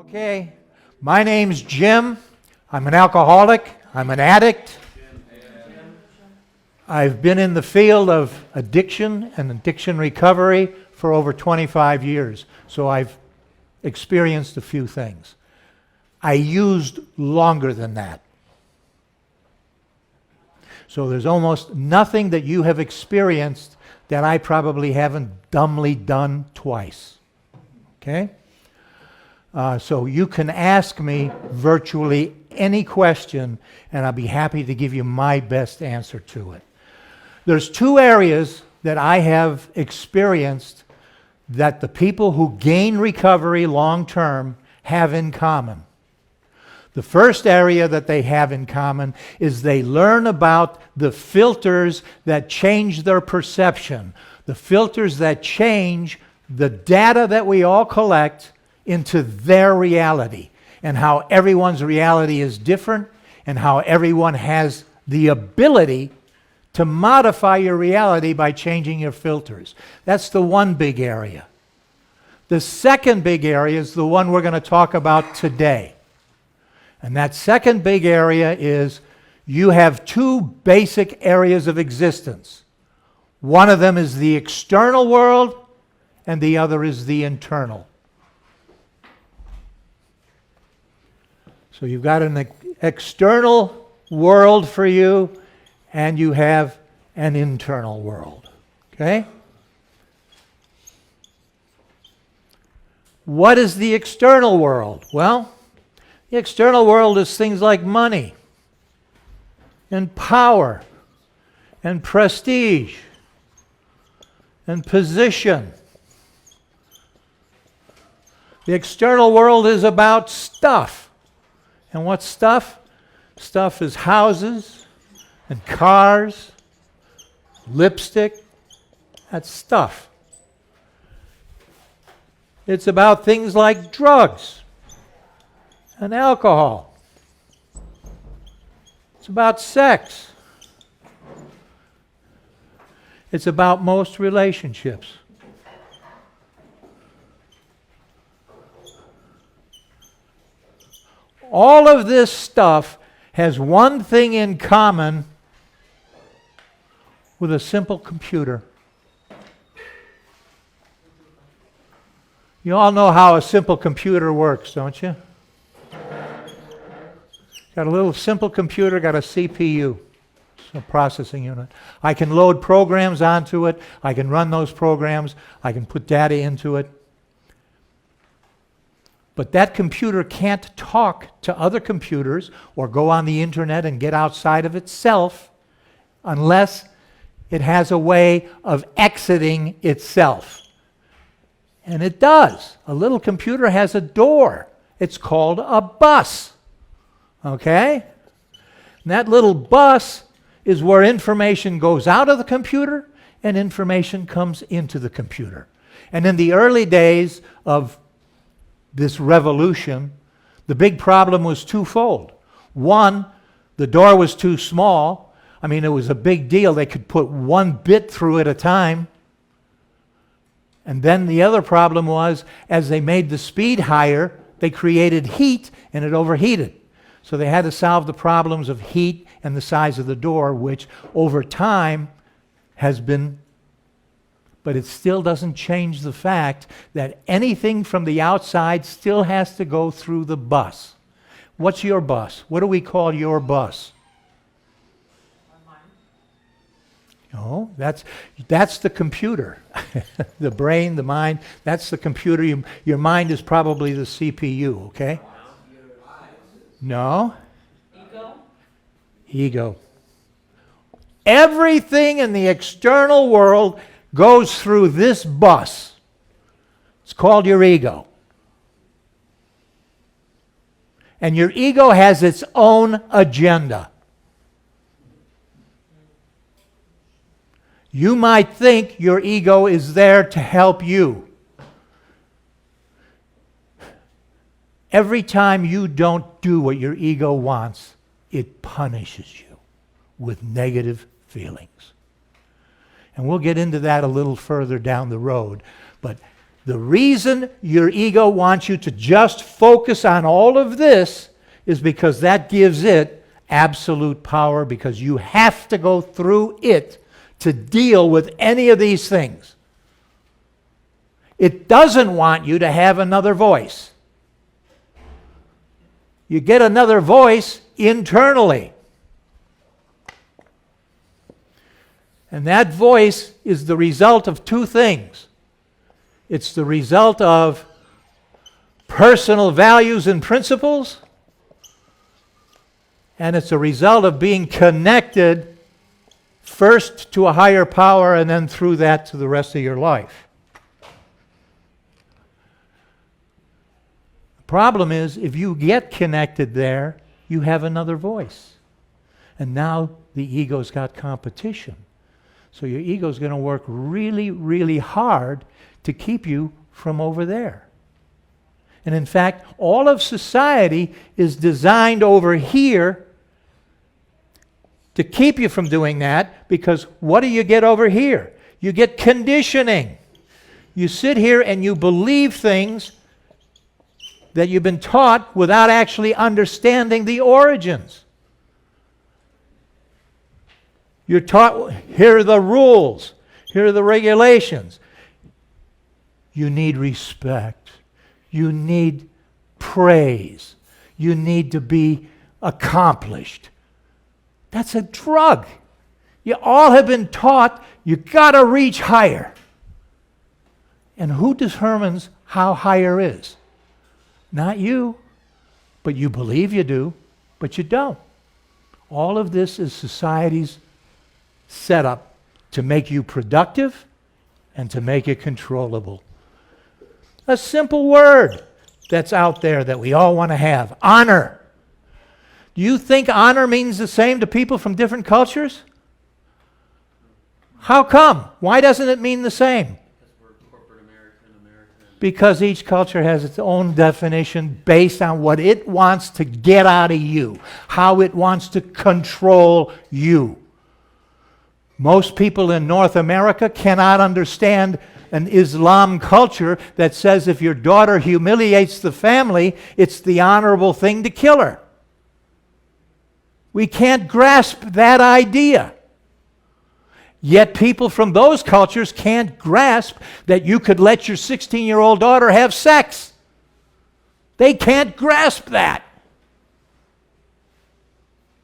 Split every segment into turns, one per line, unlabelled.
Okay, my name's Jim. I'm an alcoholic. I'm an addict. I've been in the field of addiction and addiction recovery for over 25 years, so I've experienced a few things. I used longer than that. So there's almost nothing that you have experienced that I probably haven't dumbly done twice. Okay? So you can ask me virtually any question, and I'll be happy to give you my best answer to it. There's two areas that I have experienced that the people who gain recovery long term have in common. The first area that they have in common is they learn about the filters that change their perception, the filters that change the data that we all collect into their reality, and how everyone's reality is different, and how everyone has the ability to modify your reality by changing your filters. That's the one big area. The second big area is the one we're going to talk about today. And that second big area is you have two basic areas of existence. One of them is the external world, and the other is the internal. So you've got an external world for you, and you have an internal world. Okay? What is the external world? Well, the external world is things like money, and power, and prestige, and position. The external world is about stuff. And what's stuff? Stuff is houses and cars, lipstick. That's stuff. It's about things like drugs and alcohol. It's about sex. It's about most relationships. All of this stuff has one thing in common with a simple computer. You all know how a simple computer works, don't you? Got a little simple computer, got a CPU, a processing unit. I can load programs onto it. I can run those programs. I can put data into it. But that computer can't talk to other computers or go on the internet and get outside of itself unless it has a way of exiting itself. And it does. A little computer has a door. It's called a bus. Okay? And that little bus is where information goes out of the computer and information comes into the computer. And in the early days of this revolution, the big problem was twofold. One, the door was too small. I mean, it was a big deal. They could put one bit through at a time. And then the other problem was, as they made the speed higher, they created heat, and it overheated. So they had to solve the problems of heat and the size of the door, which over time has been, but it still doesn't change the fact that anything from the outside still has to go through the bus. What's your bus? What do we call your bus? No, that's the computer. The brain, the mind, that's the computer. Your mind is probably the CPU, okay? No. Ego. Everything in the external world goes through this bus. It's called your ego. And your ego has its own agenda. You might think your ego is there to help you. Every time you don't do what your ego wants, it punishes you with negative feelings. And we'll get into that a little further down the road. But The reason your ego wants you to just focus on all of this is because that gives it absolute power, because you have to go through it to deal with any of these things. It doesn't want you to have another voice. You get another voice internally. And that voice is the result of two things. It's the result of personal values and principles, and it's a result of being connected first to a higher power and then through that to the rest of your life. The problem is, if you get connected there, you have another voice. And now the ego's got competition. So your ego's going to work really, really hard to keep you from over there. And in fact, all of society is designed over here to keep you from doing that, because what do you get over here? You get conditioning. You sit here and you believe things that you've been taught without actually understanding the origins. You're taught, here are the rules, here are the regulations. You need respect. You need praise. You need to be accomplished. That's a drug. You all have been taught you got to reach higher. And who determines how higher is? Not you, but you believe you do, but you don't. All of this is society's setup to make you productive and to make it controllable. A simple word that's out there that we all want to have: honor. Do you think honor means the same to people from different cultures? How come? Why doesn't it mean the same? Because each culture has its own definition based on what it wants to get out of you, how it wants to control you. Most people in North America cannot understand an Islam culture that says if your daughter humiliates the family, it's the honorable thing to kill her. We can't grasp that idea. Yet people from those cultures can't grasp that you could let your 16-year-old daughter have sex. They can't grasp that.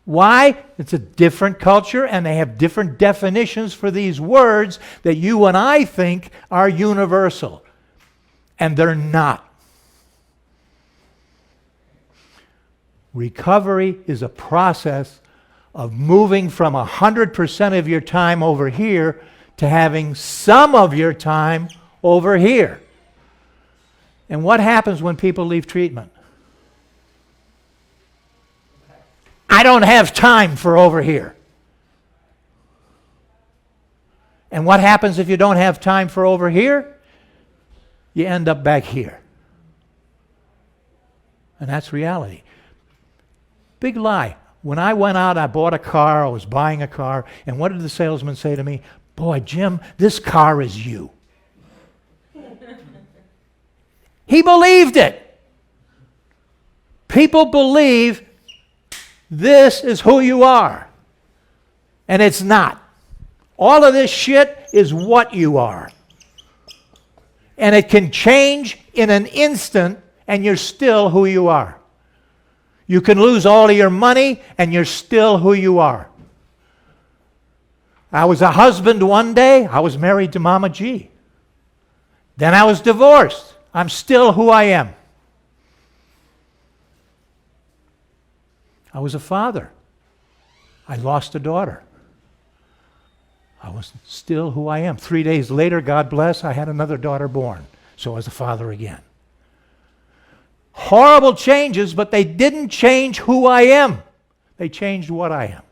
Why? It's a different culture, and they have different definitions for these words that you and I think are universal. And they're not. Recovery is a process of moving from 100% of your time over here to having some of your time over here. And what happens when people leave treatment? I don't have time for over here. And what happens if you don't have time for over here? You end up back here. And that's reality. Big lie. When I went out, I bought a car, I was buying a car, and what did the salesman say to me? Boy, Jim, this car is you. He believed it. People believe this is who you are. And it's not. All of this shit is what you are. And it can change in an instant, and you're still who you are. You can lose all of your money, and you're still who you are. I was a husband one day. I was married to Mama G. Then I was divorced. I'm still who I am. I was a father. I lost a daughter. I was still who I am. 3 days later, God bless, I had another daughter born. So I was a father again. Horrible changes, but they didn't change who I am. They changed what I am.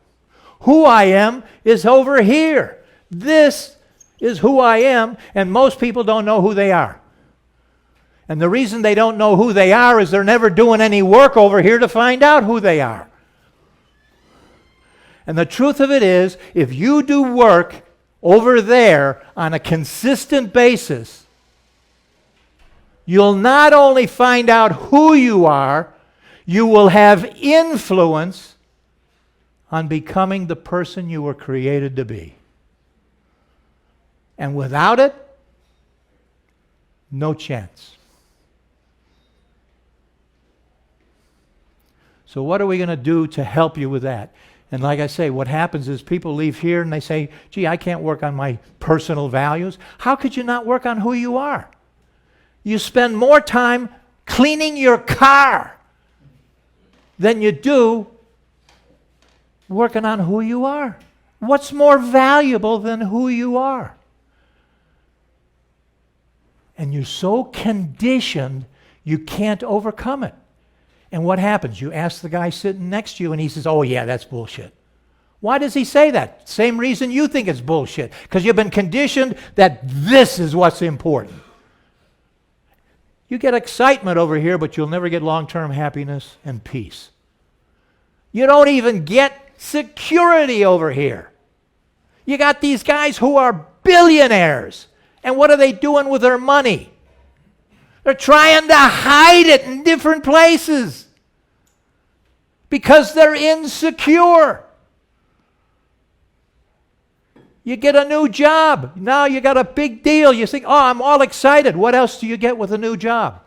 Who I am is over here. This is who I am, and most people don't know who they are. And the reason they don't know who they are is they're never doing any work over here to find out who they are. And the truth of it is, if you do work over there on a consistent basis, you'll not only find out who you are, you will have influence on becoming the person you were created to be. And without it, no chance. So what are we going to do to help you with that? And like I say, what happens is people leave here and they say, gee, I can't work on my personal values. How could you not work on who you are? You spend more time cleaning your car than you do working on who you are. What's more valuable than who you are? And you're so conditioned, you can't overcome it. And what happens? You ask the guy sitting next to you and he says, oh yeah, that's bullshit. Why does he say that? Same reason you think it's bullshit. Because you've been conditioned that this is what's important. You get excitement over here, but you'll never get long-term happiness and peace. You don't even get security over here. You got these guys who are billionaires. And what are they doing with their money? They're trying to hide it in different places because they're insecure. You get a new job. Now you got a big deal. You think, oh, I'm all excited. What else do you get with a new job?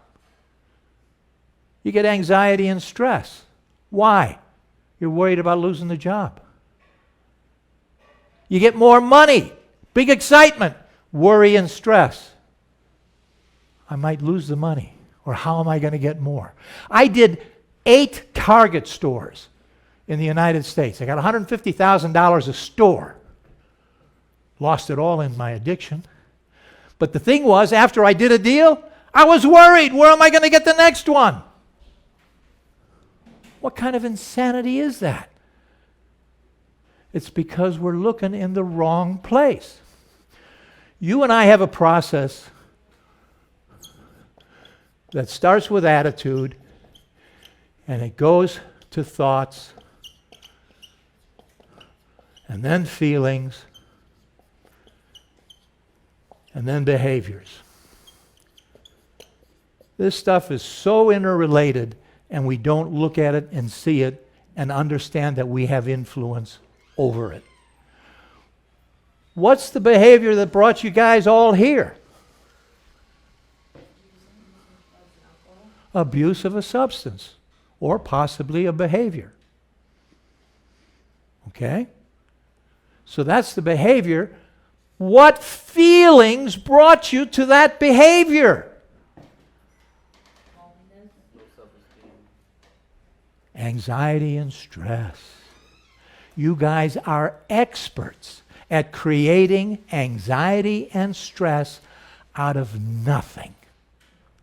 You get anxiety and stress. Why? You're worried about losing the job. You get more money. Big excitement. Worry and stress. I might lose the money. Or how am I going to get more? I did 8 Target stores in the United States. I got $150,000 a store. Lost it all in my addiction. But the thing was, after I did a deal, I was worried. Where am I going to get the next one? What kind of insanity is that? It's because we're looking in the wrong place. You and I have a process that starts with attitude and it goes to thoughts and then feelings and then behaviors. This stuff is so interrelated and we don't look at it and see it and understand that we have influence over it. What's the behavior that brought you guys all here? Abuse of a substance or possibly a behavior. Okay? So that's the behavior. What feelings brought you to that behavior? Anxiety and stress. You guys are experts at creating anxiety and stress out of nothing.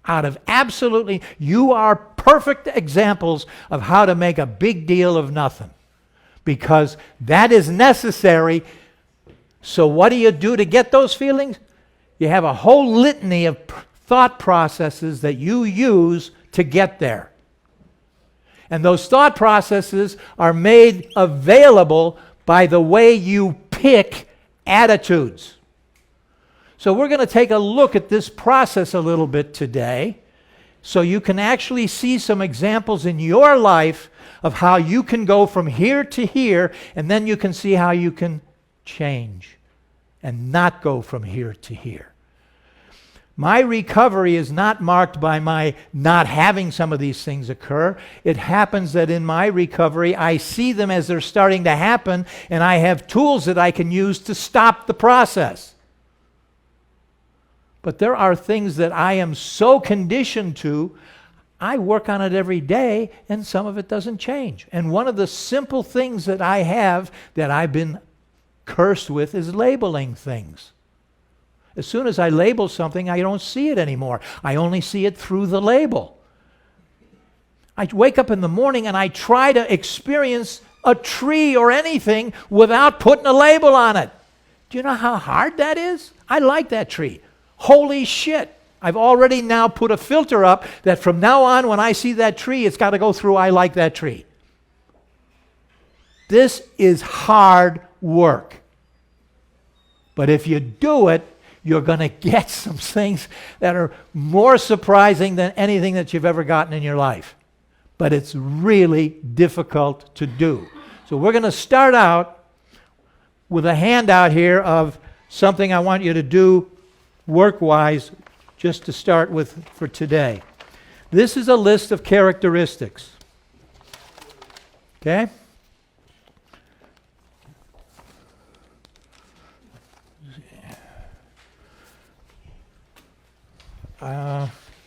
Out of absolutely, you are perfect examples of how to make a big deal of nothing. Because that is necessary. So what do you do to get those feelings? You have a whole litany of thought processes that you use to get there. And those thought processes are made available by the way you pick attitudes. So we're going to take a look at this process a little bit today so you can actually see some examples in your life of how you can go from here to here, and then you can see how you can change and not go from here to here. My recovery is not marked by my not having some of these things occur. It happens that in my recovery, I see them as they're starting to happen, and I have tools that I can use to stop the process. But there are things that I am so conditioned to, I work on it every day, and some of it doesn't change. And one of the simple things that I have that I've been cursed with is labeling things. As soon as I label something, I don't see it anymore. I only see it through the label. I wake up in the morning and I try to experience a tree or anything without putting a label on it. Do you know how hard that is? I like that tree. Holy shit. I've already now put a filter up that from now on when I see that tree, it's got to go through I like that tree. This is hard work. But if you do it, you're going to get some things that are more surprising than anything that you've ever gotten in your life. But it's really difficult to do. So we're going to start out with a handout here of something I want you to do work-wise, just to start with for today. This is a list of characteristics. Okay?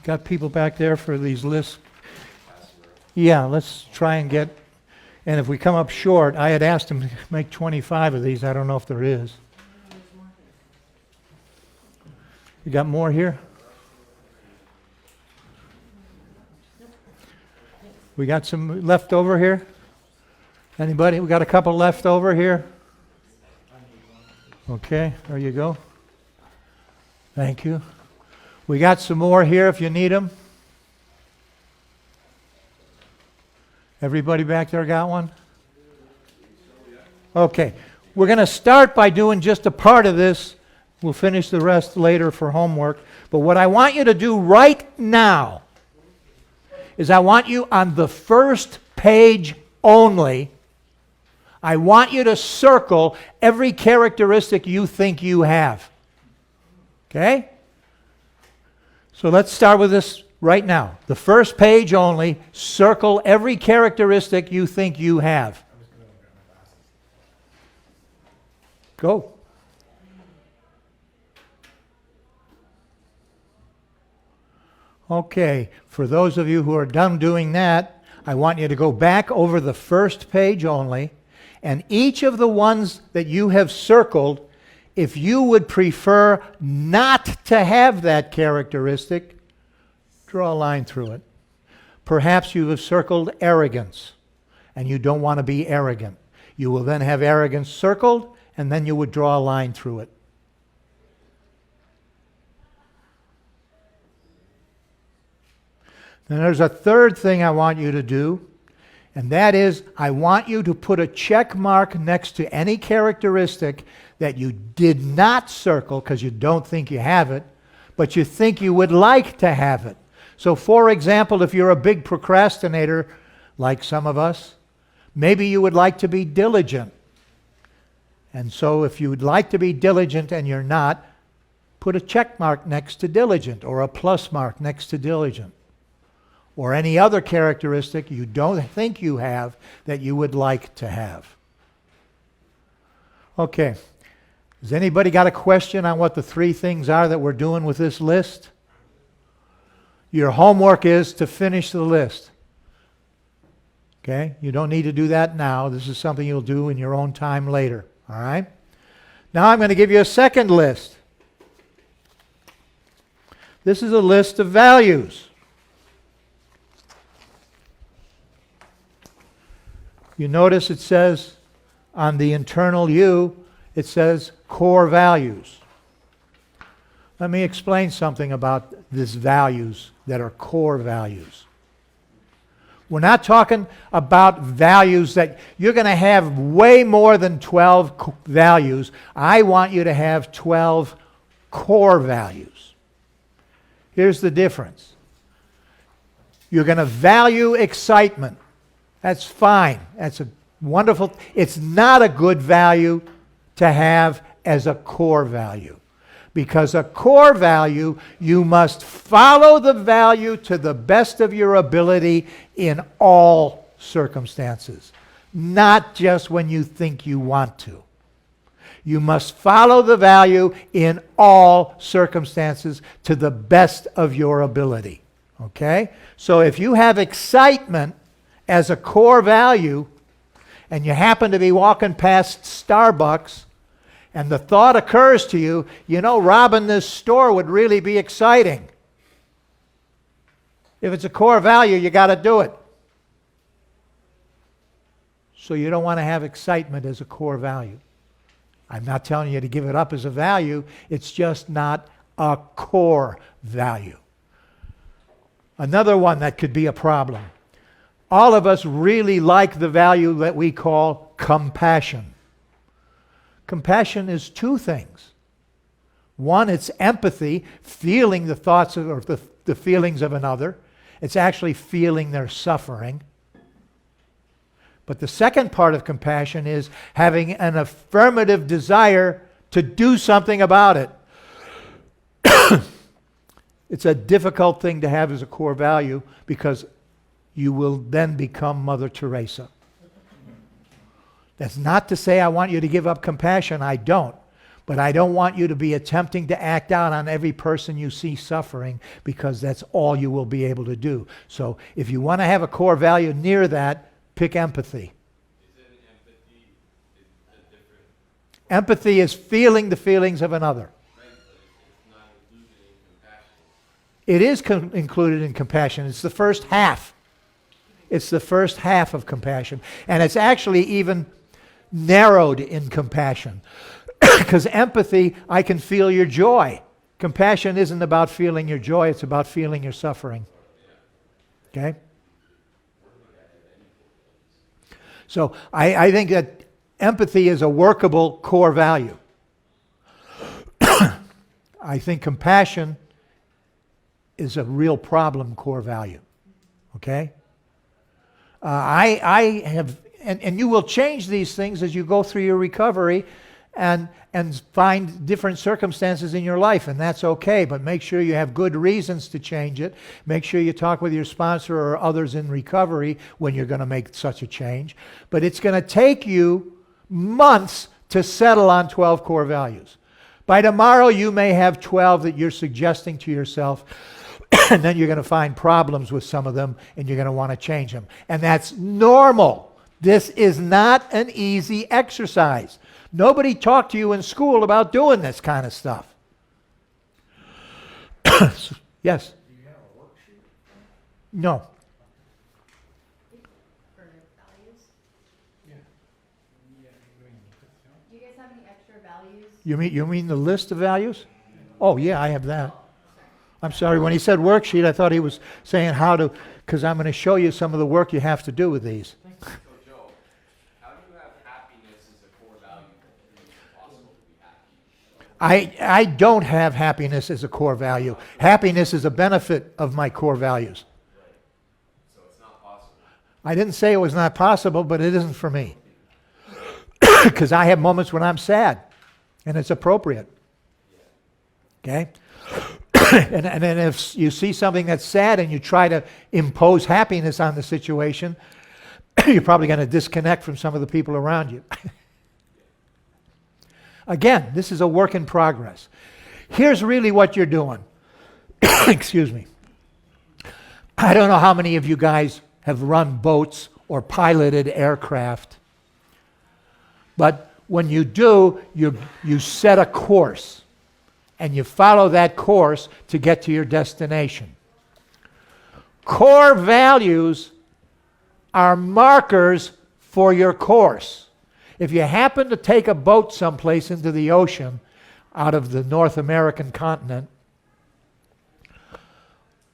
Got people back there for these lists? Yeah, let's try and get, and if we come up short, I had asked him to make 25 of these. I don't know if there is. You got more here? We got some left over here? Anybody? We got a couple left over here? Okay, there you go. Thank you. We got some more here if you need them. Everybody back there got one? Okay. We're going to start by doing just a part of this. We'll finish the rest later for homework. But what I want you to do right now is I want you on the first page only, I want you to circle every characteristic you think you have. Okay? So let's start with this right now. The first page only, circle every characteristic you think you have. Go. Okay, for those of you who are done doing that, I want you to go back over the first page only, and each of the ones that you have circled, if you would prefer not to have that characteristic, draw a line through it. Perhaps you have circled arrogance, and you don't want to be arrogant. You will then have arrogance circled, and then you would draw a line through it. Then there's a third thing I want you to do, and that is I want you to put a check mark next to any characteristic that you did not circle because you don't think you have it, but you think you would like to have it. So for example, if you're a big procrastinator, like some of us, maybe you would like to be diligent. And so if you would like to be diligent and you're not, put a check mark next to diligent or a plus mark next to diligent. Or any other characteristic you don't think you have that you would like to have. Okay. Has anybody got a question on what the three things are that we're doing with this list? Your homework is to finish the list. Okay? You don't need to do that now. This is something you'll do in your own time later. All right? Now I'm going to give you a second list. This is a list of values. You notice it says on the internal U, it says core values. Let me explain something about these values that are core values. We're not talking about values that you're going to have way more than 12 values. I want you to have 12 core values. Here's the difference. You're going to value excitement. That's fine. That's a wonderful. It's not a good value to have as a core value. Because a core value, you must follow the value to the best of your ability in all circumstances, not just when you think you want to. You must follow the value in all circumstances to the best of your ability. Okay? So if you have excitement as a core value, and you happen to be walking past Starbucks, and the thought occurs to you, you know, robbing this store would really be exciting. If it's a core value, you got to do it. So you don't want to have excitement as a core value. I'm not telling you to give it up as a value. It's just not a core value. Another one that could be a problem. All of us really like the value that we call compassion. Compassion is two things. One, it's empathy, feeling the thoughts or the feelings of another. It's actually feeling their suffering. But the second part of compassion is having an affirmative desire to do something about it. It's a difficult thing to have as a core value because you will then become Mother Teresa. That's not to say I want you to give up compassion. I don't. But I don't want you to be attempting to act out on every person you see suffering because that's all you will be able to do. So if you want to have a core value near that, pick empathy.
Isn't empathy a different...
Empathy is feeling the feelings of another.
Right, but it's not included in compassion.
It is included in compassion. It's the first half. It's the first half of compassion. And it's actually even narrowed in compassion. Because empathy, I can feel your joy. Compassion isn't about feeling your joy, it's about feeling your suffering. Okay? So I think that empathy is a workable core value. I think compassion is a real problem core value. Okay? I have, and you will change these things as you go through your recovery and find different circumstances in your life, and that's okay, but make sure you have good reasons to change it. Make sure you talk with your sponsor or others in recovery when you're going to make such a change. But it's going to take you months to settle on 12 core values. By tomorrow, you may have 12 that you're suggesting to yourself, and then you're going to find problems with some of them, and you're going to want to change them. And that's normal. This is not an easy exercise. Nobody talked to you in school about doing this kind of stuff. Yes?
Do you have a worksheet?
No.
For values?
Yeah.
Do you guys have any extra values?
You mean the list of values? Oh, yeah, I have that. I'm sorry, when he said worksheet, I thought he was saying how to, because I'm going to show you some of the work you have to do with these.
So Joe, how do you have happiness as a core value? Is it possible to be happy?
I don't have happiness as a core value. Happiness is a benefit of my core values.
Right. So it's not possible.
I didn't say it was not possible, but it isn't for me. Because I have moments when I'm sad, and it's appropriate. Okay? And then if you see something that's sad and you try to impose happiness on the situation, you're probably going to disconnect from some of the people around you. Again, this is a work in progress. Here's really what you're doing. Excuse me. I don't know how many of you guys have run boats or piloted aircraft, but when you do, you set a course. And you follow that course to get to your destination. Core values are markers for your course. If you happen to take a boat someplace into the ocean out of the North American continent,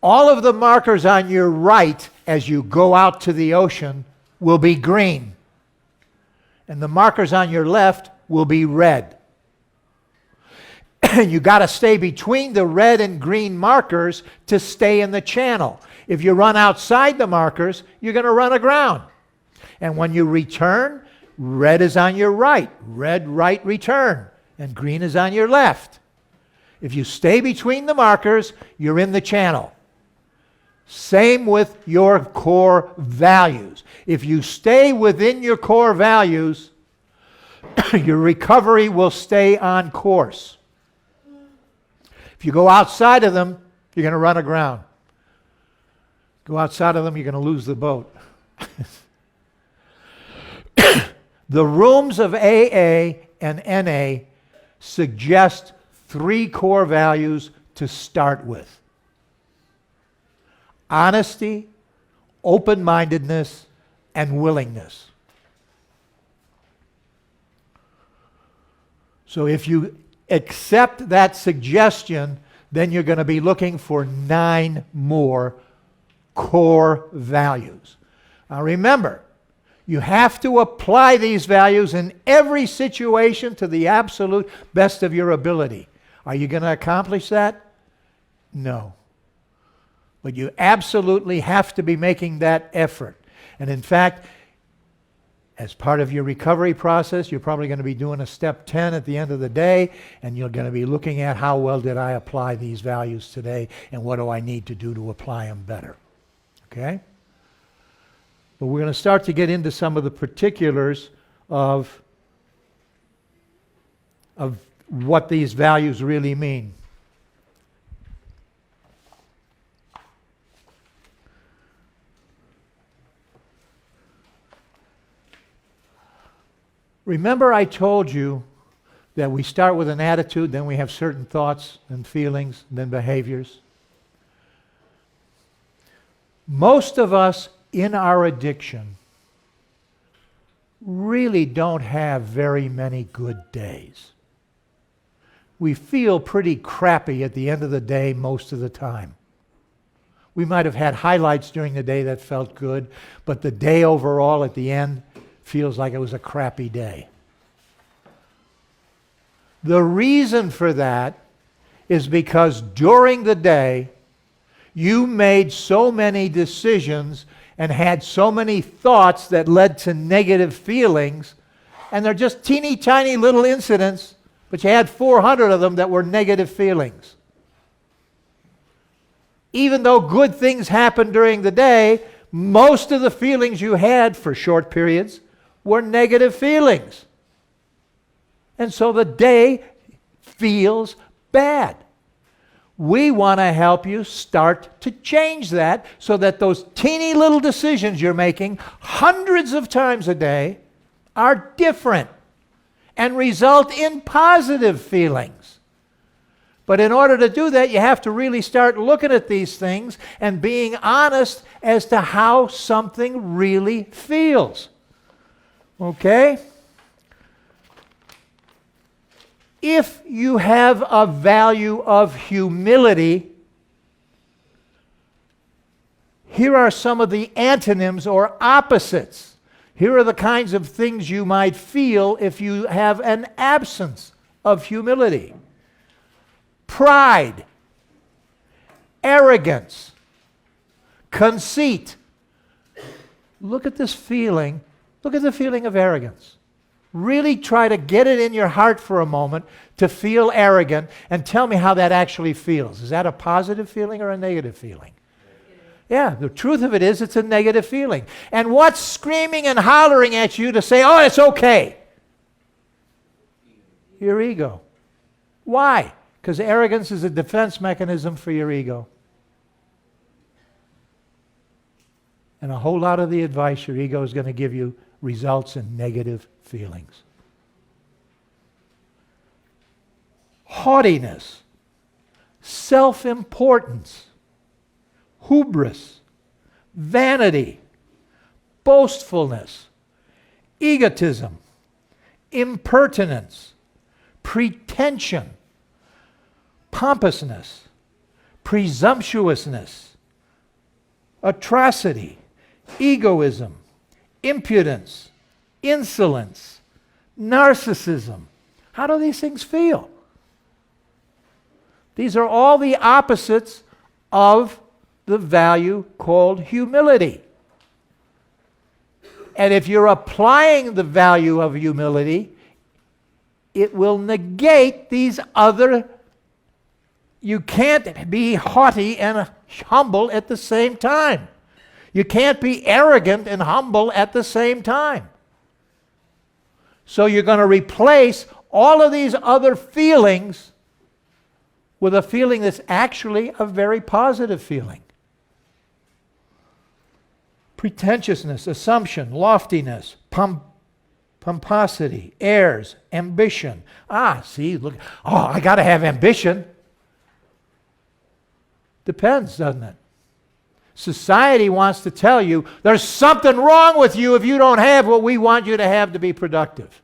all of the markers on your right as you go out to the ocean will be green. And the markers on your left will be red. You got to stay between the red and green markers to stay in the channel. If you run outside the markers, you're going to run aground. And when you return, red is on your right. Red, right, return. And green is on your left. If you stay between the markers, you're in the channel. Same with your core values. If you stay within your core values, your recovery will stay on course. If you go outside of them, you're going to run aground. Go outside of them, you're going to lose the boat. The rooms of AA and NA suggest 3 core values to start with: honesty, open-mindedness, and willingness. So if you accept that suggestion, then you're going to be looking for 9 more core values. Now remember, you have to apply these values in every situation to the absolute best of your ability. Are you going to accomplish that? No. But you absolutely have to be making that effort. And in fact, as part of your recovery process, you're probably going to be doing a step 10 at the end of the day, and you're going to be looking at how well did I apply these values today, and what do I need to do to apply them better. Okay? But we're going to start to get into some of the particulars of what these values really mean. Remember I told you that we start with an attitude, then we have certain thoughts and feelings, and then behaviors. Most of us in our addiction really don't have very many good days. We feel pretty crappy at the end of the day most of the time. We might have had highlights during the day that felt good, but the day overall at the end feels like it was a crappy day. The reason for that is because during the day, you made so many decisions and had so many thoughts that led to negative feelings, and they're just teeny tiny little incidents, but you had 400 of them that were negative feelings. Even though good things happened during the day, most of the feelings you had for short periods were negative feelings. And so the day feels bad. We want to help you start to change that so that those teeny little decisions you're making hundreds of times a day are different and result in positive feelings. But in order to do that, you have to really start looking at these things and being honest as to how something really feels. Okay? If you have a value of humility, here are some of the antonyms or opposites. Here are the kinds of things you might feel if you have an absence of humility. Pride, arrogance, conceit. Look at this feeling. Look at the feeling of arrogance. Really try to get it in your heart for a moment to feel arrogant and tell me how that actually feels. Is that a positive feeling or a negative feeling? Yeah, the truth of it is it's a negative feeling. And what's screaming and hollering at you to say, oh, it's okay? Your ego. Why? Because arrogance is a defense mechanism for your ego. And a whole lot of the advice your ego is going to give you results in negative feelings. Haughtiness, self-importance, hubris, vanity, boastfulness, egotism, impertinence, pretension, pompousness, presumptuousness, atrocity, egoism, impudence, insolence, narcissism. How do these things feel? These are all the opposites of the value called humility. And if you're applying the value of humility, it will negate these other. You can't be haughty and humble at the same time. You can't be arrogant and humble at the same time. So you're going to replace all of these other feelings with a feeling that's actually a very positive feeling. Pretentiousness, assumption, loftiness, pomposity, airs, ambition. See, look, I got to have ambition. Depends, doesn't it? Society wants to tell you there's something wrong with you if you don't have what we want you to have to be productive.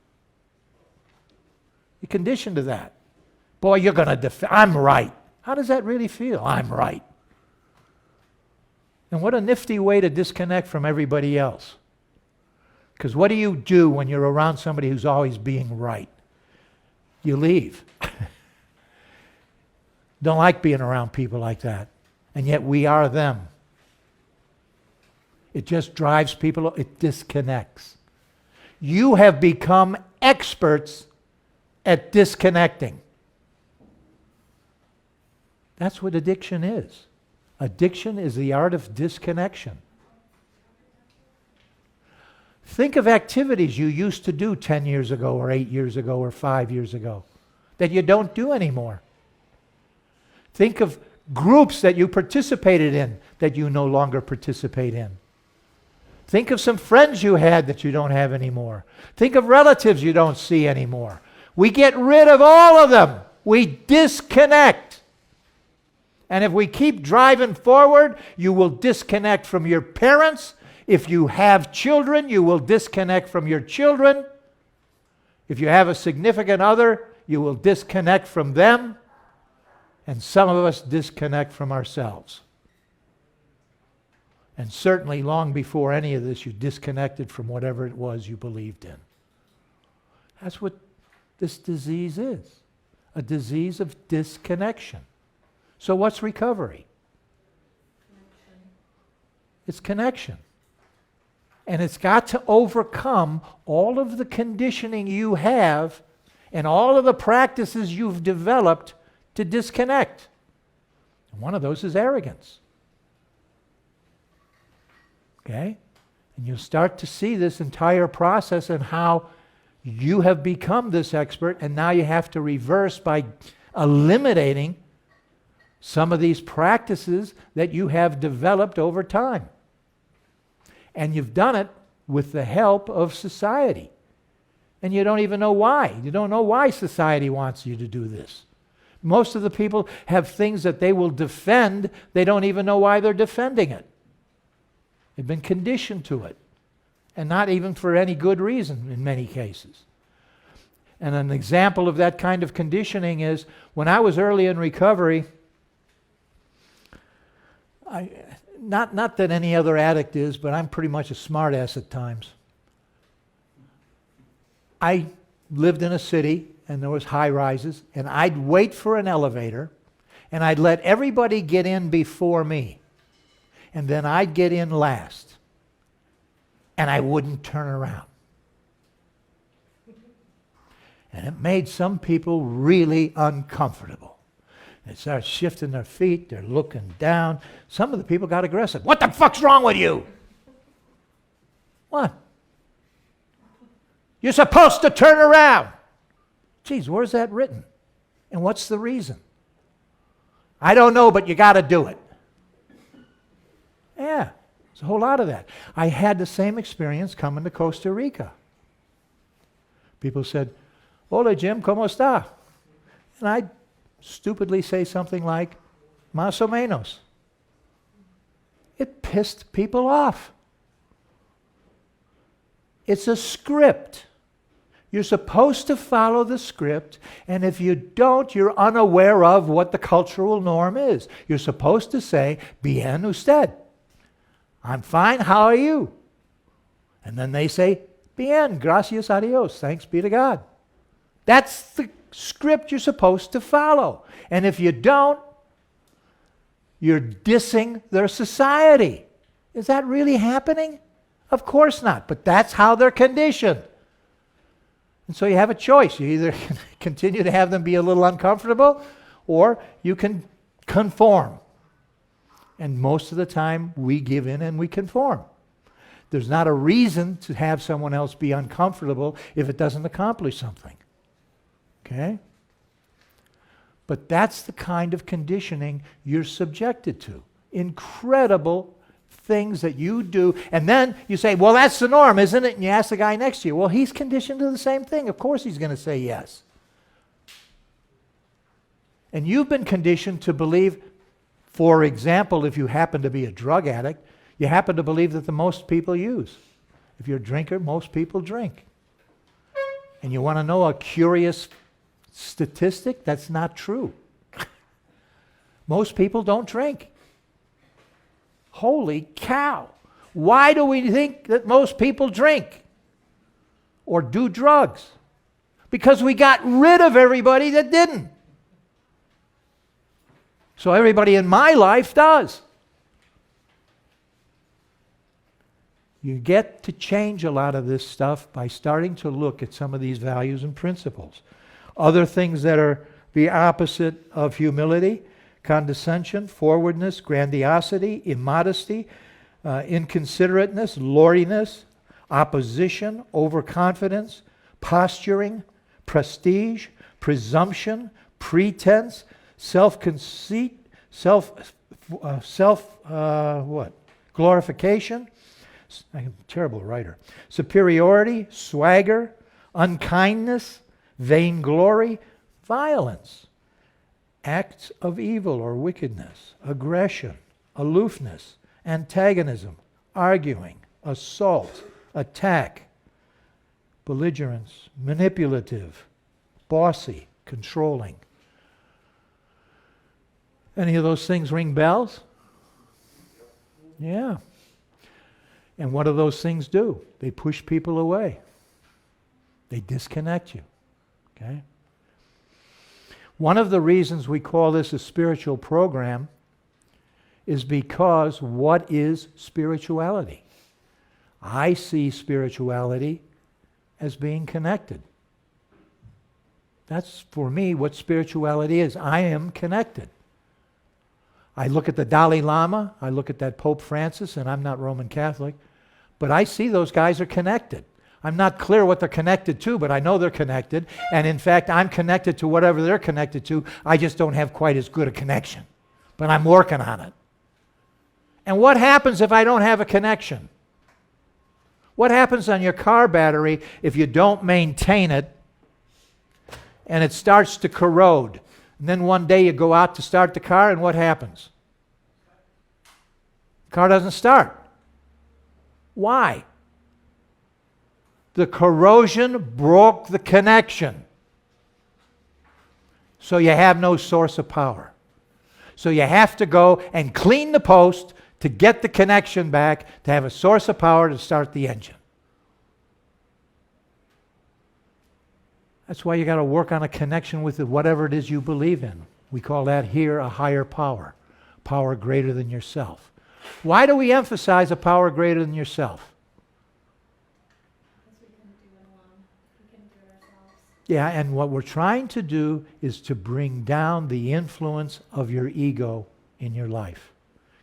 You're conditioned to that. Boy, you're going to I'm right. How does that really feel? I'm right. And what a nifty way to disconnect from everybody else. Because what do you do when you're around somebody who's always being right? You leave. Don't like being around people like that. And yet we are them. It just drives people, it disconnects. You have become experts at disconnecting. That's what addiction is. Addiction is the art of disconnection. Think of activities you used to do 10 years ago or 8 years ago or 5 years ago that you don't do anymore. Think of groups that you participated in that you no longer participate in. Think of some friends you had that you don't have anymore. Think of relatives you don't see anymore. We get rid of all of them. We disconnect. And if we keep driving forward, you will disconnect from your parents. If you have children, you will disconnect from your children. If you have a significant other, you will disconnect from them. And some of us disconnect from ourselves. And certainly long before any of this, you disconnected from whatever it was you believed in. That's what this disease is. A disease of disconnection. So what's recovery? It's connection. And it's got to overcome all of the conditioning you have and all of the practices you've developed to disconnect. And one of those is arrogance. Okay? And you'll start to see this entire process and how you have become this expert, and now you have to reverse by eliminating some of these practices that you have developed over time. And you've done it with the help of society. And you don't even know why. You don't know why society wants you to do this. Most of the people have things that they will defend. They don't even know why they're defending it. They've been conditioned to it. And not even for any good reason in many cases. And an example of that kind of conditioning is when I was early in recovery, not that any other addict is, but I'm pretty much a smartass at times. I lived in a city and there was high rises, and I'd wait for an elevator and I'd let everybody get in before me. And then I'd get in last. And I wouldn't turn around. And it made some people really uncomfortable. They started shifting their feet, they're looking down. Some of the people got aggressive. What the fuck's wrong with you? What? You're supposed to turn around. Geez, where's that written? And what's the reason? I don't know, but you got to do it. Yeah, there's a whole lot of that. I had the same experience coming to Costa Rica. People said, "Hola, Jim, ¿cómo está?" And I'd stupidly say something like, "Más o menos." It pissed people off. It's a script. You're supposed to follow the script, and if you don't, you're unaware of what the cultural norm is. You're supposed to say, "Bien usted." I'm fine, how are you? And then they say, "Bien, gracias a Dios, thanks be to God." That's the script you're supposed to follow. And if you don't, you're dissing their society. Is that really happening? Of course not, but that's how they're conditioned. And so you have a choice. You either continue to have them be a little uncomfortable, or you can conform. And most of the time, we give in and we conform. There's not a reason to have someone else be uncomfortable if it doesn't accomplish something. Okay? But that's the kind of conditioning you're subjected to. Incredible things that you do. And then you say, "Well, that's the norm, isn't it?" And you ask the guy next to you, "Well, he's conditioned to the same thing. Of course he's going to say yes." And you've been conditioned to believe, for example, if you happen to be a drug addict, you happen to believe that the most people use. If you're a drinker, most people drink. And you want to know a curious statistic? That's not true. Most people don't drink. Holy cow. Why do we think that most people drink or do drugs? Because we got rid of everybody that didn't. So everybody in my life does. You get to change a lot of this stuff by starting to look at some of these values and principles. Other things that are the opposite of humility: condescension, forwardness, grandiosity, immodesty, inconsiderateness, lordiness, opposition, overconfidence, posturing, prestige, presumption, pretense, self-conceit, glorification. I'm a terrible writer. Superiority, swagger, unkindness, vainglory, violence, acts of evil or wickedness, aggression, aloofness, antagonism, arguing, assault, attack, belligerence, manipulative, bossy, controlling. Any of those things ring bells? Yeah. And what do those things do? They push people away. They disconnect you. Okay? One of the reasons we call this a spiritual program is because what is spirituality? I see spirituality as being connected. That's, for me, what spirituality is. I am connected. I look at the Dalai Lama, I look at that Pope Francis, and I'm not Roman Catholic, but I see those guys are connected. I'm not clear what they're connected to, but I know they're connected. And in fact, I'm connected to whatever they're connected to. I just don't have quite as good a connection. But I'm working on it. And what happens if I don't have a connection? What happens on your car battery if you don't maintain it and it starts to corrode? And then one day you go out to start the car, and what happens? The car doesn't start. Why? The corrosion broke the connection. So you have no source of power. So you have to go and clean the post to get the connection back, to have a source of power to start the engine. That's why you got to work on a connection with whatever it is you believe in. We call that here a higher power, power greater than yourself. Why do we emphasize a power greater than yourself?
Because we couldn't do it alone. We couldn't do it ourselves.
Yeah, and what we're trying to do is to bring down the influence of your ego in your life.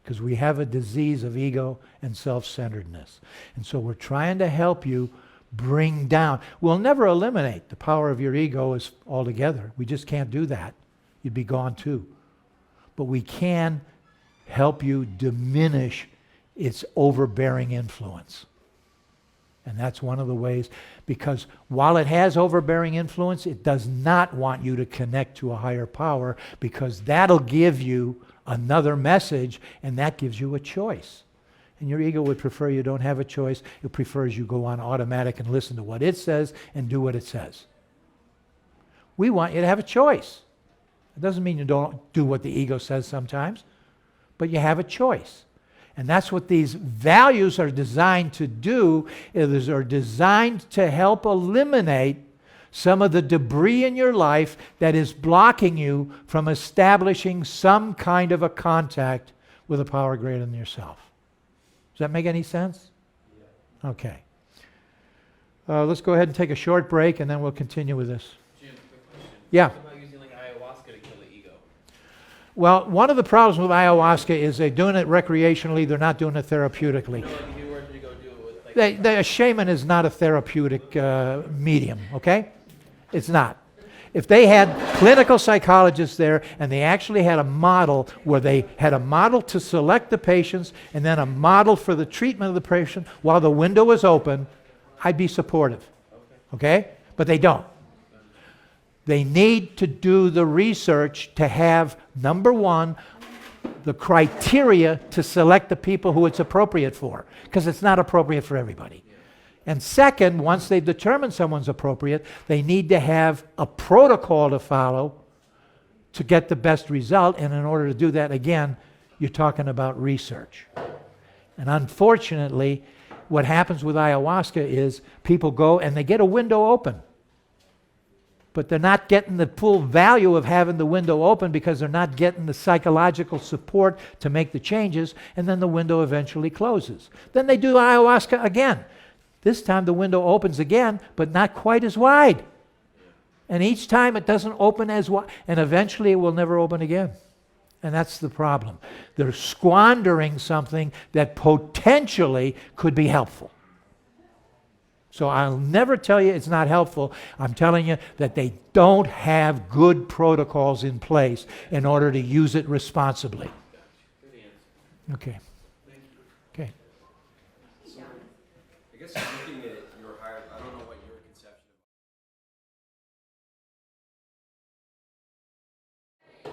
Because we have a disease of ego and self-centeredness. And so we're trying to help you bring down. We'll never eliminate the power of your ego altogether. We just can't do that. You'd be gone too. But we can help you diminish its overbearing influence. And that's one of the ways, because while it has overbearing influence, it does not want you to connect to a higher power, because that'll give you another message, and that gives you a choice. And your ego would prefer you don't have a choice. It prefers you go on automatic and listen to what it says and do what it says. We want you to have a choice. It doesn't mean you don't do what the ego says sometimes, but you have a choice. And that's what these values are designed to do. Is are designed to help eliminate some of the debris in your life that is blocking you from establishing some kind of a contact with a power greater than yourself. Does that make any sense? Yeah. Okay. Let's go ahead and take a short break, and then we'll continue with this.
Jim, quick question.
Yeah.
What about using like ayahuasca to kill the ego?
Well, one of the problems with ayahuasca is they're doing it recreationally. They're not doing it therapeutically.
Like if you were to go do it with like...
A shaman is not a therapeutic medium, okay? It's not. If they had clinical psychologists there and they actually had a model where they had a model to select the patients and then a model for the treatment of the patient while the window was open, I'd be supportive. Okay? But they don't. They need to do the research to have, number one, the criteria to select the people who it's appropriate for, because it's not appropriate for everybody. And second, once they've determined someone's appropriate, they need to have a protocol to follow to get the best result. And in order to do that, again, you're talking about research. And unfortunately, what happens with ayahuasca is people go and they get a window open. but they're not getting the full value of having the window open because they're not getting the psychological support to make the changes, and then the window eventually closes. Then they do ayahuasca again. This time the window opens again, but not quite as wide. And each time it doesn't open as wide, and eventually it will never open again. And that's the problem. They're squandering something that potentially could be helpful. So I'll never tell you it's not helpful. I'm telling you that they don't have good protocols in place in order to use it responsibly. Okay. Okay.
So, I guess looking at your higher, I don't know what your conception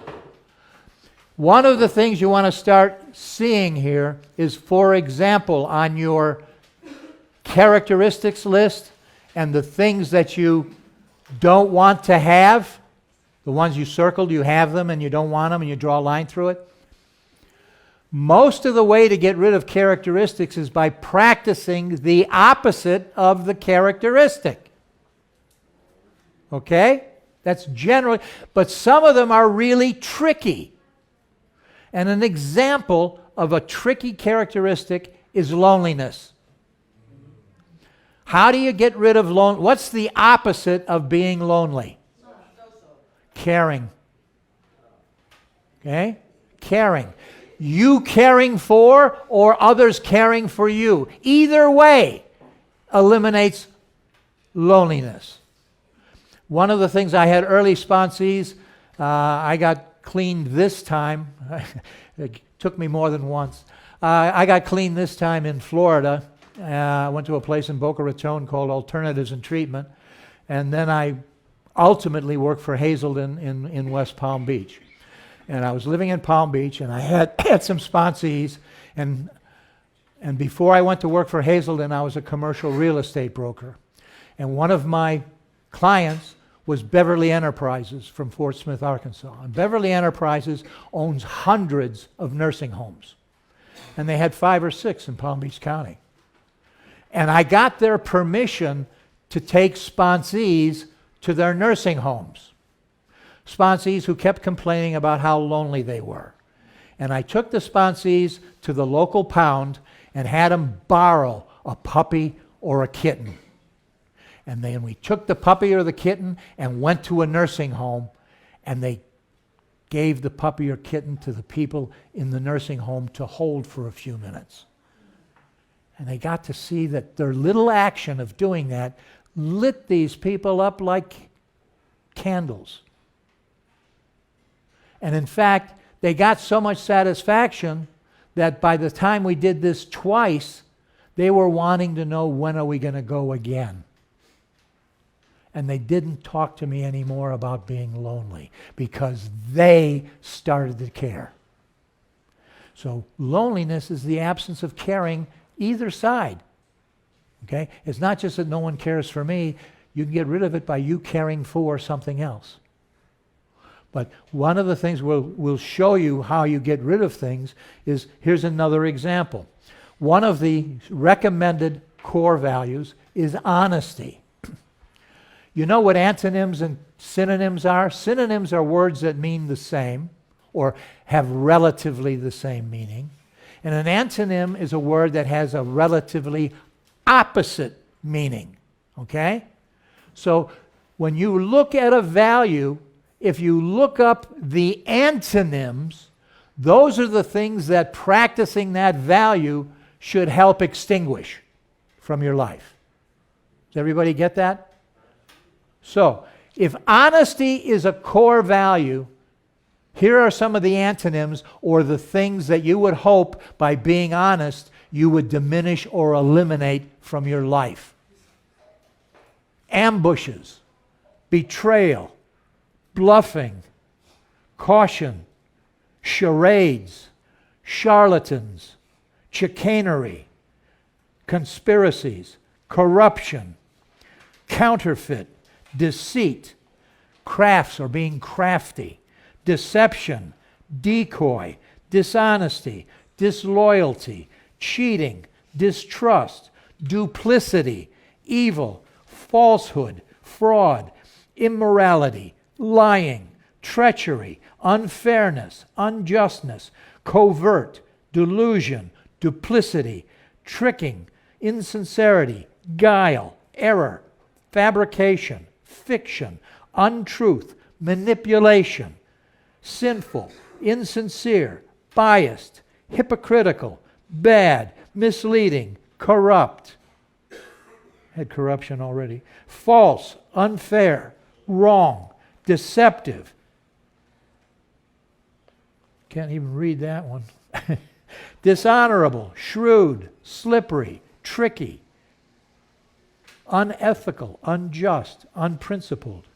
of.
One of the things you want to start seeing here is, for example, on your characteristics list and the things that you don't want to have, the ones you circled, you have them and you don't want them and you draw a line through it. Most of the way to get rid of characteristics is by practicing the opposite of the characteristic. Okay? That's generally, but some of them are really tricky. And an example of a tricky characteristic is loneliness. How do you get rid of loneliness? What's the opposite of being lonely? Caring. Okay? Caring. You caring for or others caring for you. Either way eliminates loneliness. One of the things I had early sponsees, I got cleaned this time. It took me more than once. I got cleaned this time in Florida. I went to a place in Boca Raton called Alternatives in Treatment. And then I ultimately worked for Hazelden in West Palm Beach. And I was living in Palm Beach, and I had some sponsees. And before I went to work for Hazelden, I was a commercial real estate broker. And one of my clients was Beverly Enterprises from Fort Smith, Arkansas. And Beverly Enterprises owns hundreds of nursing homes. And they had 5 or 6 in Palm Beach County. And I got their permission to take sponsees to their nursing homes. Sponsees who kept complaining about how lonely they were. And I took the sponsees to the local pound and had them borrow a puppy or a kitten. And then we took the puppy or the kitten and went to a nursing home, and they gave the puppy or kitten to the people in the nursing home to hold for a few minutes. And they got to see that their little action of doing that lit these people up like candles. And in fact, they got so much satisfaction that by the time we did this twice, they were wanting to know, when are we going to go again? And they didn't talk to me anymore about being lonely because they started to care. So loneliness is the absence of caring either side. Okay? It's not just that no one cares for me. You can get rid of it by you caring for something else. But one of the things we'll show you how you get rid of things is, here's another example. One of the recommended core values is honesty. You know what antonyms and synonyms are? Synonyms are words that mean the same or have relatively the same meaning. And an antonym is a word that has a relatively opposite meaning. Okay? So when you look at a value, if you look up the antonyms, those are the things that practicing that value should help extinguish from your life. Does everybody get that? So, if honesty is a core value, here are some of the antonyms or the things that you would hope by being honest you would diminish or eliminate from your life. Ambushes, betrayal, bluffing, caution, charades, charlatans, chicanery, conspiracies, corruption, counterfeit, deceit, crafts or being crafty, deception, decoy, dishonesty, disloyalty, cheating, distrust, duplicity, evil, falsehood, fraud, immorality, lying, treachery, unfairness, unjustness, covert, delusion, duplicity, tricking, insincerity, guile, error, fabrication, fiction, untruth, manipulation, sinful, insincere, biased, hypocritical, bad, misleading, corrupt. Had corruption already. False, unfair, wrong, deceptive. Can't even read that one. Dishonorable, shrewd, slippery, tricky, unethical, unjust, unprincipled,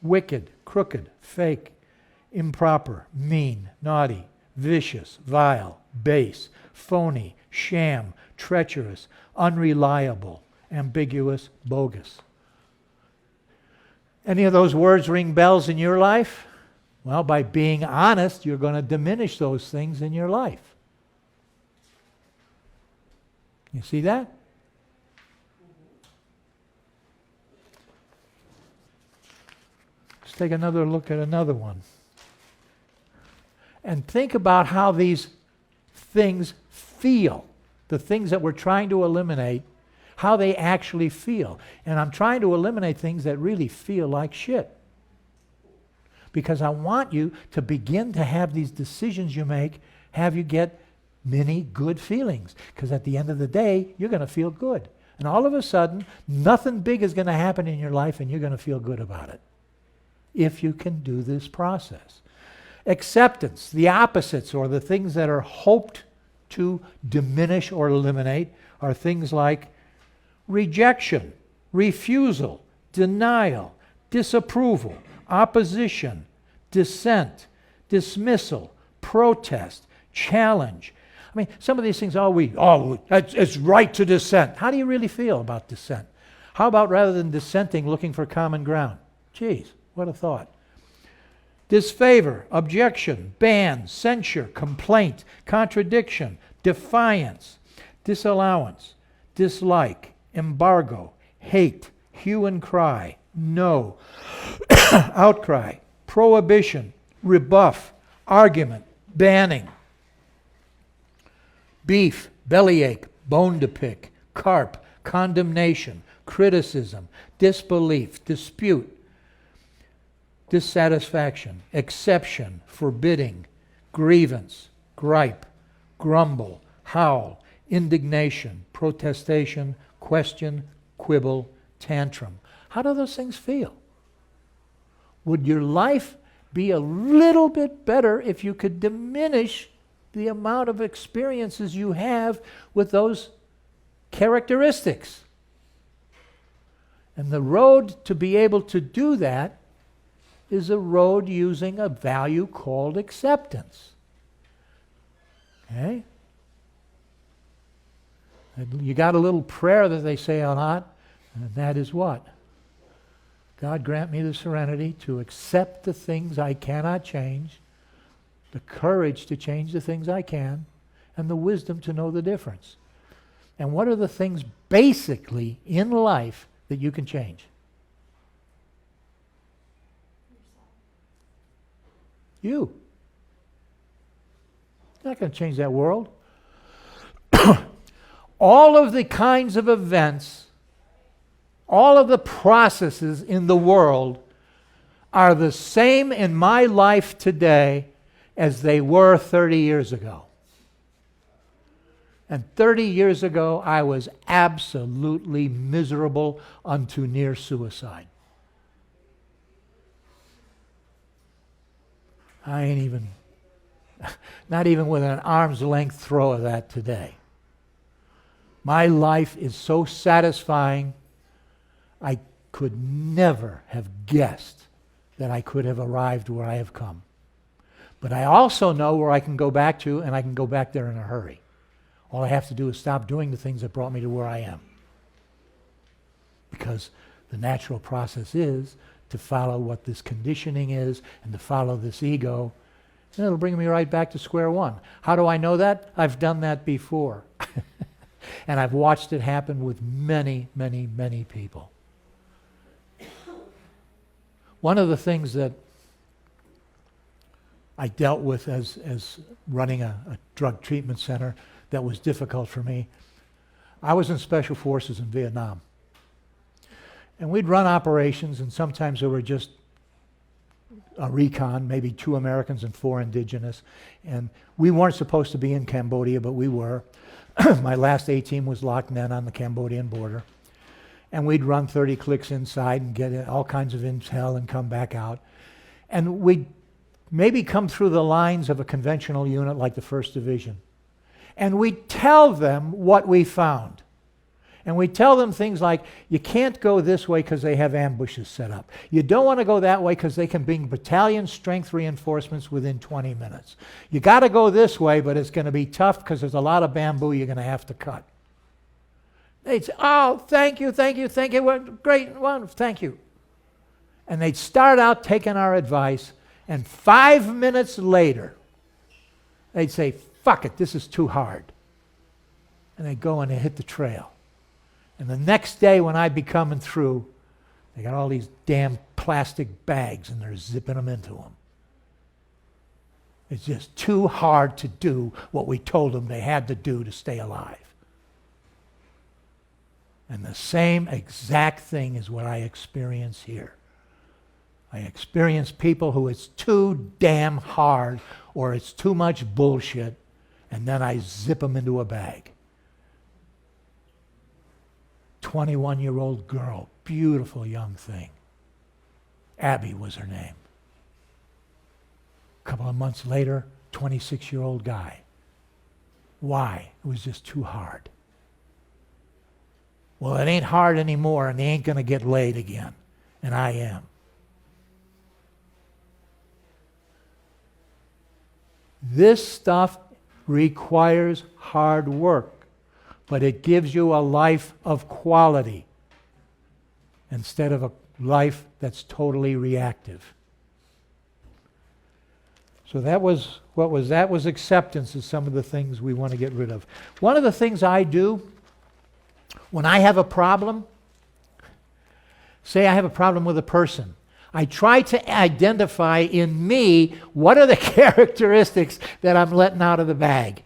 wicked, crooked, fake, improper, mean, naughty, vicious, vile, base, phony, sham, treacherous, unreliable, ambiguous, bogus. Any of those words ring bells in your life? Well, by being honest, you're going to diminish those things in your life. You see that? Let's take another look at another one. And think about how these things feel. The things that we're trying to eliminate, how they actually feel. And I'm trying to eliminate things that really feel like shit. Because I want you to begin to have these decisions you make, have you get many good feelings. Because at the end of the day, you're going to feel good. And all of a sudden, nothing big is going to happen in your life and you're going to feel good about it. If you can do this process. Acceptance, the opposites, or the things that are hoped to diminish or eliminate, are things like rejection, refusal, denial, disapproval, opposition, dissent, dismissal, protest, challenge. I mean, some of these things, it's right to dissent. How do you really feel about dissent? How about rather than dissenting, looking for common ground? Geez, what a thought. Disfavor, objection, ban, censure, complaint, contradiction, defiance, disallowance, dislike, embargo, hate, hue and cry, no, outcry, prohibition, rebuff, argument, banning, beef, bellyache, bone to pick, carp, condemnation, criticism, disbelief, dispute, dissatisfaction, exception, forbidding, grievance, gripe, grumble, howl, indignation, protestation, question, quibble, tantrum. How do those things feel? Would your life be a little bit better if you could diminish the amount of experiences you have with those characteristics? And the road to be able to do that is a road using a value called acceptance. Okay? And you got a little prayer that they say a lot, and that is what? God grant me the serenity to accept the things I cannot change, the courage to change the things I can, and the wisdom to know the difference. And what are the things basically in life that you can change? You. You're not going to change that world. All of the kinds of events, all of the processes in the world are the same in my life today as they were 30 years ago. And 30 years ago, I was absolutely miserable unto near suicide. I ain't even, not even within an arm's length throw of that today. My life is so satisfying, I could never have guessed that I could have arrived where I have come. But I also know where I can go back to, and I can go back there in a hurry. All I have to do is stop doing the things that brought me to where I am. Because the natural process is to follow what this conditioning is and to follow this ego. And it'll bring me right back to square one. How do I know that? I've done that before. And I've watched it happen with many, many, many people. One of the things that I dealt with as running a drug treatment center that was difficult for me, I was in Special Forces in Vietnam. And we'd run operations, and sometimes there were just a recon, maybe 2 Americans and 4 indigenous. And we weren't supposed to be in Cambodia, but we were. My last A-team was locked in on the Cambodian border. And we'd run 30 clicks inside and get all kinds of intel and come back out. And we'd maybe come through the lines of a conventional unit like the 1st Division. And we'd tell them what we found. And we tell them things like, you can't go this way because they have ambushes set up. You don't want to go that way because they can bring battalion strength reinforcements within 20 minutes. You got to go this way, but it's going to be tough because there's a lot of bamboo you're going to have to cut. They'd say, oh, thank you, thank you, thank you. Well, great, wonderful, thank you. And they'd start out taking our advice, and 5 minutes later, they'd say, fuck it, this is too hard. And they'd go and they'd hit the trail. And the next day when I'd be coming through, they got all these damn plastic bags and they're zipping them into them. It's just too hard to do what we told them they had to do to stay alive. And the same exact thing is what I experience here. I experience people who it's too damn hard or it's too much bullshit, and then I zip them into a bag. 21-year-old girl, beautiful young thing. Abby was her name. A couple of months later, 26-year-old guy. Why? It was just too hard. Well, it ain't hard anymore, and they ain't going to get laid again. And I am. This stuff requires hard work, but it gives you a life of quality instead of a life that's totally reactive. So that was acceptance of some of the things we want to get rid of. One of the things I do when I have a problem, say I have a problem with a person, I try to identify in me what are the characteristics that I'm letting out of the bag.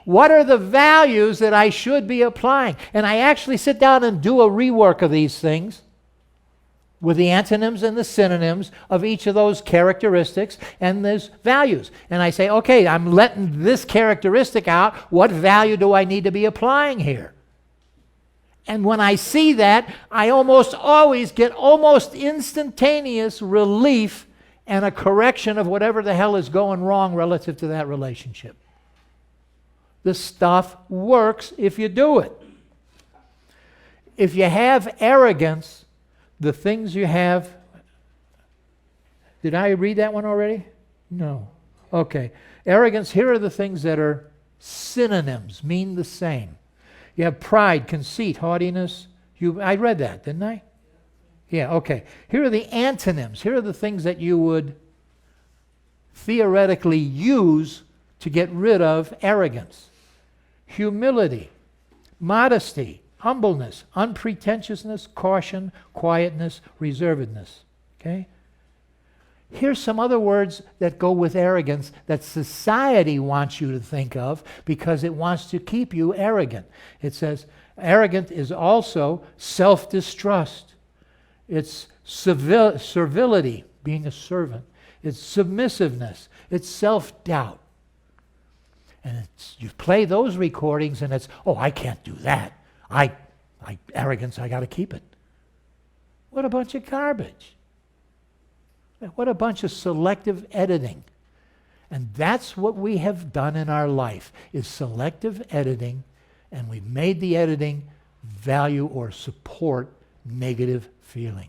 What are the values that I should be applying? And I actually sit down and do a rework of these things with the antonyms and the synonyms of each of those characteristics and those values. And I say, okay, I'm letting this characteristic out. What value do I need to be applying here? And when I see that, I almost always get almost instantaneous relief and a correction of whatever the hell is going wrong relative to that relationship. The stuff works if you do it. If you have arrogance, the things you have... Did I read that one already? No. Okay. Arrogance, here are the things that are synonyms, mean the same. You have pride, conceit, haughtiness. I read that, didn't I? Yeah, okay. Here are the antonyms. Here are the things that you would theoretically use to get rid of arrogance. Humility, modesty, humbleness, unpretentiousness, caution, quietness, reservedness. Okay? Here's some other words that go with arrogance that society wants you to think of because it wants to keep you arrogant. It says arrogant is also self-distrust. It's servility, being a servant. It's submissiveness. It's self-doubt. And you play those recordings and it's, oh, I can't do that. Arrogance, I got to keep it. What a bunch of garbage. What a bunch of selective editing. And that's what we have done in our life, is selective editing, and we've made the editing value or support negative feelings.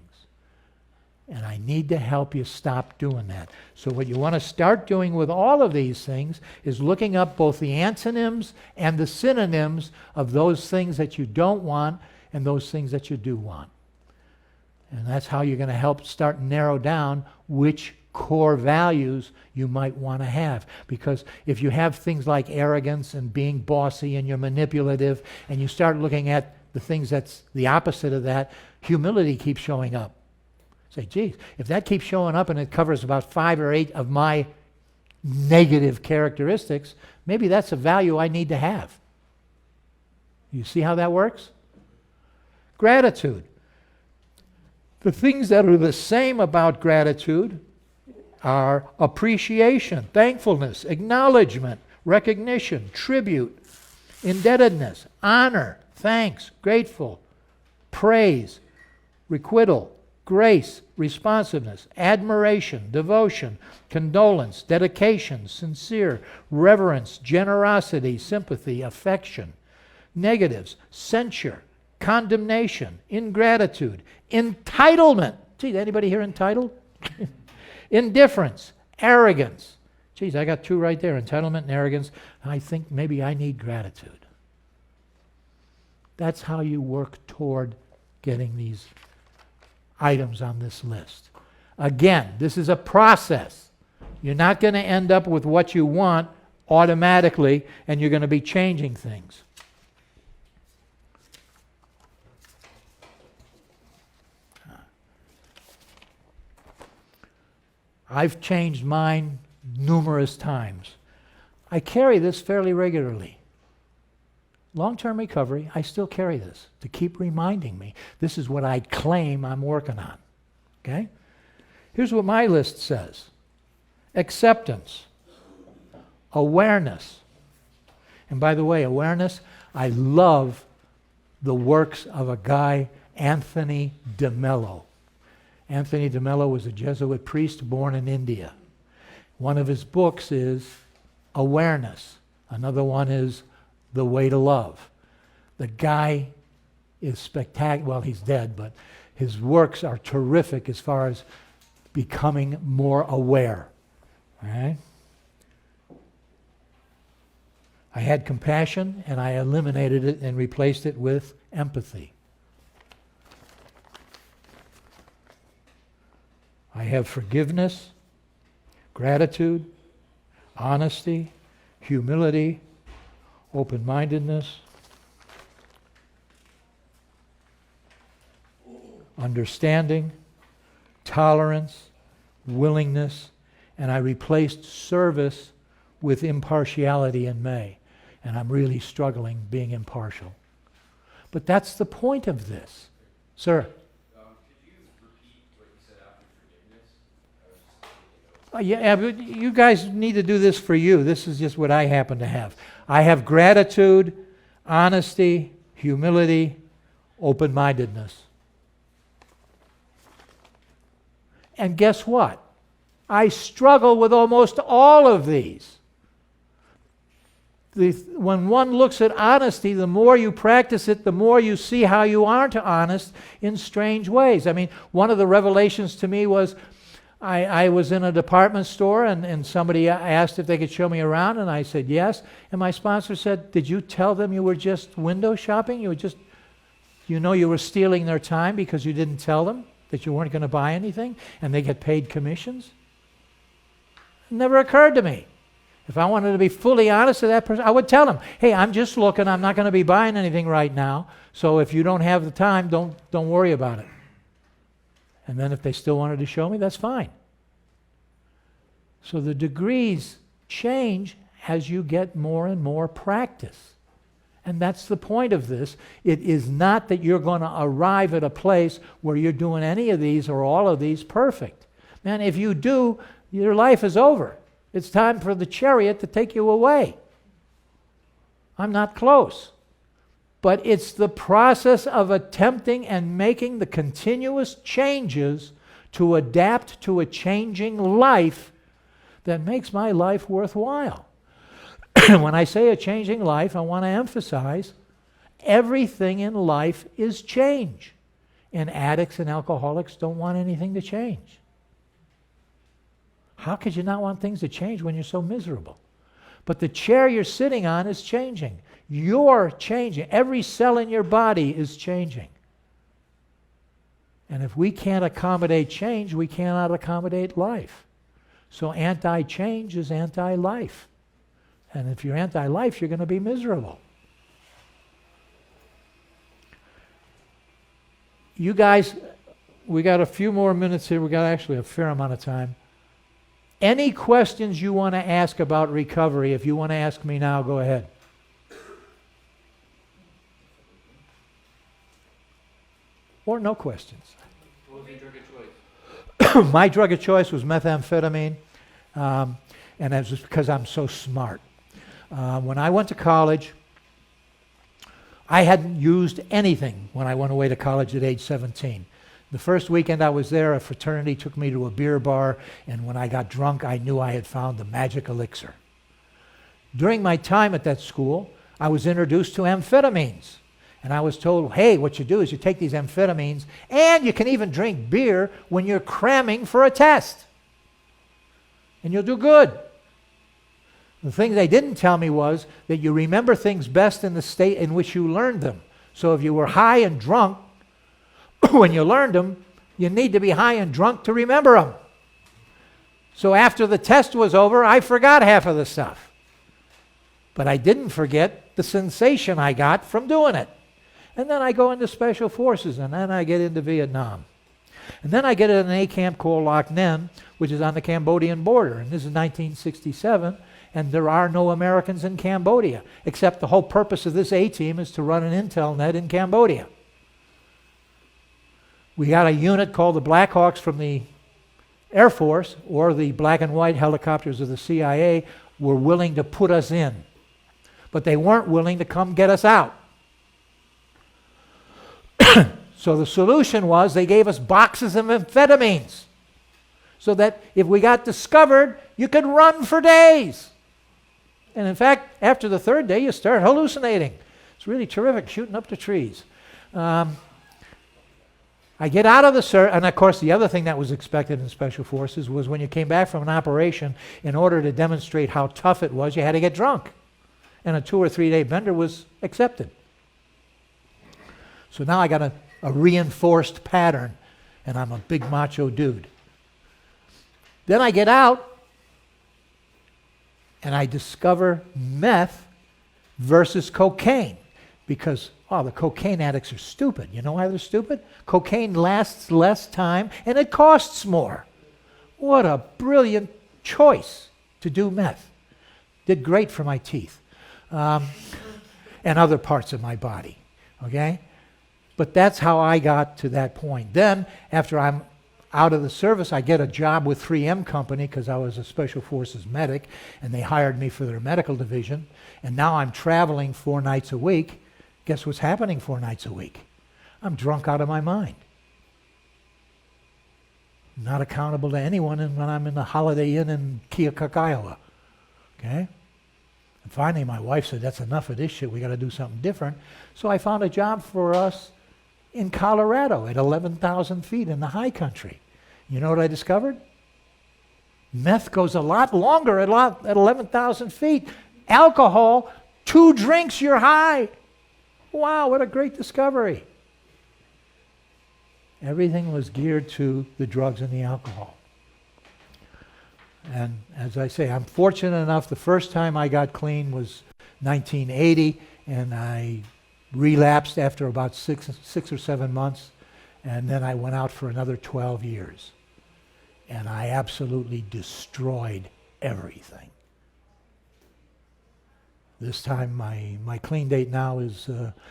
And I need to help you stop doing that. So what you want to start doing with all of these things is looking up both the antonyms and the synonyms of those things that you don't want and those things that you do want. And that's how you're going to help start narrow down which core values you might want to have. Because if you have things like arrogance and being bossy and you're manipulative, and you start looking at the things that's the opposite of that, humility keeps showing up. Say, geez, if that keeps showing up and it covers about 5 or 8 of my negative characteristics, maybe that's a value I need to have. You see how that works? Gratitude. The things that are the same about gratitude are appreciation, thankfulness, acknowledgement, recognition, tribute, indebtedness, honor, thanks, grateful, praise, requital, grace, responsiveness, admiration, devotion, condolence, dedication, sincere, reverence, generosity, sympathy, affection. Negatives, censure, condemnation, ingratitude, entitlement. Gee, anybody here entitled? Indifference, arrogance. Geez, I got 2 right there, entitlement and arrogance. I think maybe I need gratitude. That's how you work toward getting these items on this list. Again, this is a process. You're not going to end up with what you want automatically, and you're going to be changing things. I've changed mine numerous times. I carry this fairly regularly. Long-term recovery, I still carry this to keep reminding me this is what I claim I'm working on. Okay? Here's what my list says. Acceptance. Awareness. And by the way, awareness, I love the works of a guy, Anthony DeMello. Anthony DeMello was a Jesuit priest born in India. One of his books is Awareness. Another one is The Way to Love. The guy is spectacular. Well, he's dead, but his works are terrific as far as becoming more aware. All right? I had compassion, and I eliminated it and replaced it with empathy. I have forgiveness, gratitude, honesty, humility, open-mindedness, understanding, tolerance, willingness, and I replaced service with impartiality in May. And I'm really struggling being impartial. But that's the point of this. Sir?
Could you repeat what you said after forgiveness?
Yeah, but you guys need to do this for you. This is just what I happen to have. I have gratitude, honesty, humility, open-mindedness. And guess what? I struggle with almost all of these. When one looks at honesty, the more you practice it, the more you see how you aren't honest in strange ways. I mean, one of the revelations to me was I was in a department store and somebody asked if they could show me around, and I said yes. And my sponsor said, "Did you tell them you were just window shopping? You were stealing their time because you didn't tell them that you weren't going to buy anything and they get paid commissions?" It never occurred to me. If I wanted to be fully honest with that person, I would tell them, "Hey, I'm just looking. I'm not going to be buying anything right now. So if you don't have the time, don't worry about it." And then if they still wanted to show me, that's fine. So the degrees change as you get more and more practice. And that's the point of this. It is not that you're going to arrive at a place where you're doing any of these or all of these perfect. Man, if you do, your life is over. It's time for the chariot to take you away. I'm not close. But it's the process of attempting and making the continuous changes to adapt to a changing life that makes my life worthwhile. When I say a changing life, I want to emphasize everything in life is change. And addicts and alcoholics don't want anything to change. How could you not want things to change when you're so miserable? But the chair you're sitting on is changing. You're changing. Every cell in your body is changing. And if we can't accommodate change, we cannot accommodate life. So anti-change is anti-life. And if you're anti-life, you're going to be miserable. You guys we got a few more minutes here. We got actually a fair amount of time. Any questions you want to ask about recovery? If you want to ask me now, go ahead. Or no questions.
What was your drug of choice?
My drug of choice was methamphetamine, and that's just because I'm so smart. When I went to college, I hadn't used anything when I went away to college at age 17. The first weekend I was there, a fraternity took me to a beer bar, and when I got drunk, I knew I had found the magic elixir. During my time at that school, I was introduced to amphetamines. And I was told, hey, what you do is you take these amphetamines, and you can even drink beer when you're cramming for a test. And you'll do good. The thing they didn't tell me was that you remember things best in the state in which you learned them. So if you were high and drunk when you learned them, you need to be high and drunk to remember them. So after the test was over, I forgot half of the stuff. But I didn't forget the sensation I got from doing it. And then I go into Special Forces, and then I get into Vietnam. And then I get in an A camp called Loc Ninh, which is on the Cambodian border. And this is 1967, and there are no Americans in Cambodia, except the whole purpose of this A team is to run an intel net in Cambodia. We got a unit called the Black Hawks from the Air Force, or the black and white helicopters of the CIA, were willing to put us in. But they weren't willing to come get us out. So the solution was they gave us boxes of amphetamines so that if we got discovered, you could run for days. And in fact, after the third day, you start hallucinating. It's really terrific, shooting up the trees. I get out of the service, and of course the other thing that was expected in Special Forces was when you came back from an operation, in order to demonstrate how tough it was, you had to get drunk. And a 2 or 3 day bender was accepted. So now I got a reinforced pattern, and I'm a big macho dude. Then I get out, and I discover meth versus cocaine, because, the cocaine addicts are stupid. You know why they're stupid? Cocaine lasts less time, and it costs more. What a brilliant choice to do meth. Did great for my teeth. And other parts of my body, okay? But that's how I got to that point. Then, after I'm out of the service, I get a job with 3M Company because I was a Special Forces medic, and they hired me for their medical division. And now I'm traveling 4 nights a week. Guess what's happening 4 nights a week? I'm drunk out of my mind. Not accountable to anyone when I'm in the Holiday Inn in Keokuk, Iowa, okay? And finally, my wife said, that's enough of this shit. We got to do something different. So I found a job for us in Colorado at 11,000 feet in the high country. You know what I discovered? Meth goes a lot longer at 11,000 feet. Alcohol, 2 drinks, you're high. Wow, what a great discovery. Everything was geared to the drugs and the alcohol. And as I say, I'm fortunate enough, the first time I got clean was 1980, and I relapsed after about 6 or 7 months, and then I went out for another 12 years. And I absolutely destroyed everything. This time, my clean date now is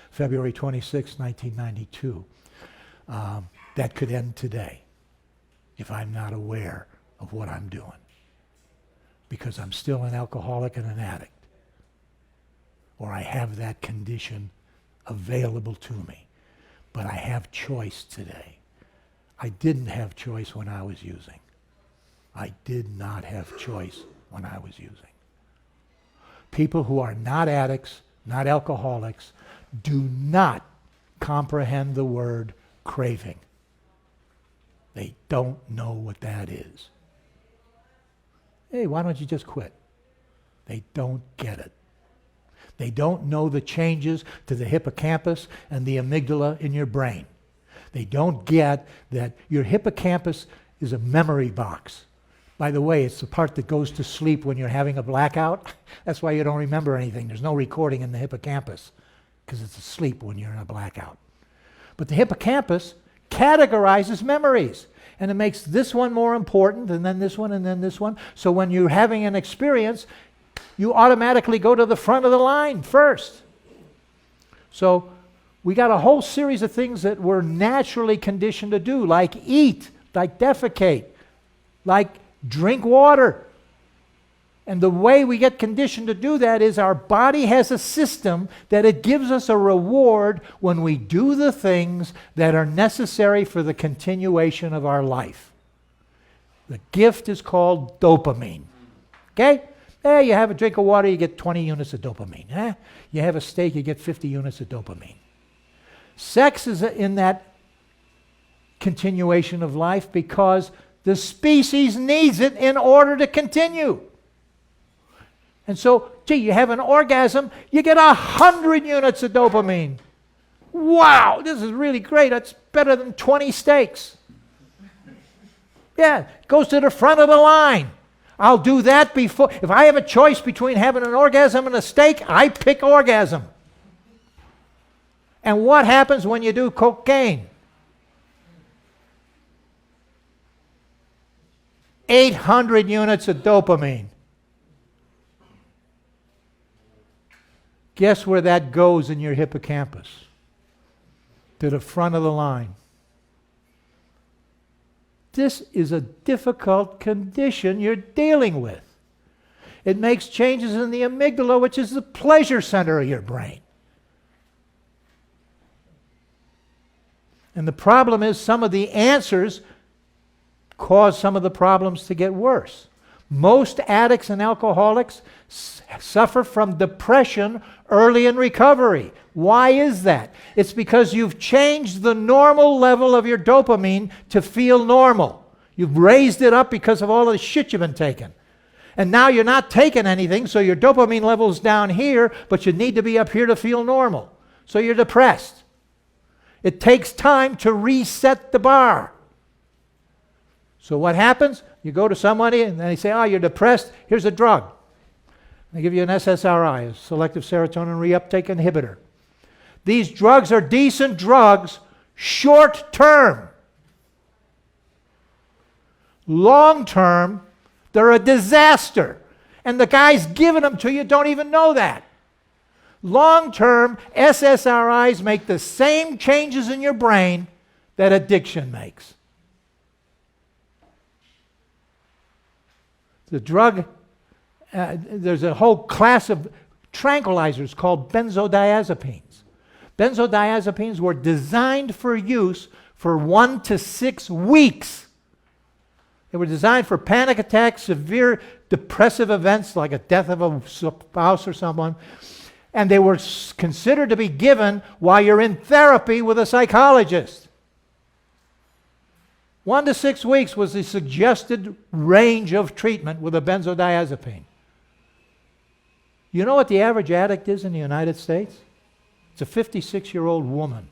February 26, 1992. That could end today if I'm not aware of what I'm doing, because I'm still an alcoholic and an addict, or I have that condition available to me. But I have choice today. I didn't have choice when I was using. I did not have choice when I was using. People who are not addicts, not alcoholics, do not comprehend the word craving. They don't know what that is. Hey, why don't you just quit? They don't get it. They don't know the changes to the hippocampus and the amygdala in your brain. They don't get that your hippocampus is a memory box. By the way, it's the part that goes to sleep when you're having a blackout. That's why you don't remember anything. There's no recording in the hippocampus because it's asleep when you're in a blackout. But the hippocampus categorizes memories. And it makes this one more important, and then this one, and then this one. So when you're having an experience, you automatically go to the front of the line first. So we got a whole series of things that we're naturally conditioned to do, like eat, like defecate, like drink water. And the way we get conditioned to do that is our body has a system that it gives us a reward when we do the things that are necessary for the continuation of our life. The gift is called dopamine. Okay? Hey, you have a drink of water, you get 20 units of dopamine. You have a steak, you get 50 units of dopamine. Sex is in that continuation of life because the species needs it in order to continue. And so, you have an orgasm, you get 100 units of dopamine. Wow, this is really great. That's better than 20 steaks. Yeah, goes to the front of the line. I'll do that before. If I have a choice between having an orgasm and a steak, I pick orgasm. And what happens when you do cocaine? 800 units of dopamine. Guess where that goes in your hippocampus? To the front of the line. This is a difficult condition you're dealing with. It makes changes in the amygdala, which is the pleasure center of your brain. And the problem is some of the answers cause some of the problems to get worse. Most addicts and alcoholics suffer from depression early in recovery. Why is that? It's because you've changed the normal level of your dopamine to feel normal. You've raised it up because of all of the shit you've been taking. And now you're not taking anything, so your dopamine level's down here, but you need to be up here to feel normal. So you're depressed. It takes time to reset the bar. So what happens? You go to somebody and they say, oh, you're depressed, here's a drug. They give you an SSRI, a selective serotonin reuptake inhibitor. These drugs are decent drugs, short term. Long term, they're a disaster. And the guys giving them to you don't even know that. Long term, SSRIs make the same changes in your brain that addiction makes. The drug, there's a whole class of tranquilizers called benzodiazepines. Benzodiazepines were designed for use for 1 to 6 weeks. They were designed for panic attacks, severe depressive events like a death of a spouse or someone, and they were considered to be given while you're in therapy with a psychologist. 1 to 6 weeks was the suggested range of treatment with a benzodiazepine. You know what the average addict is in the United States? It's a 56-year-old woman,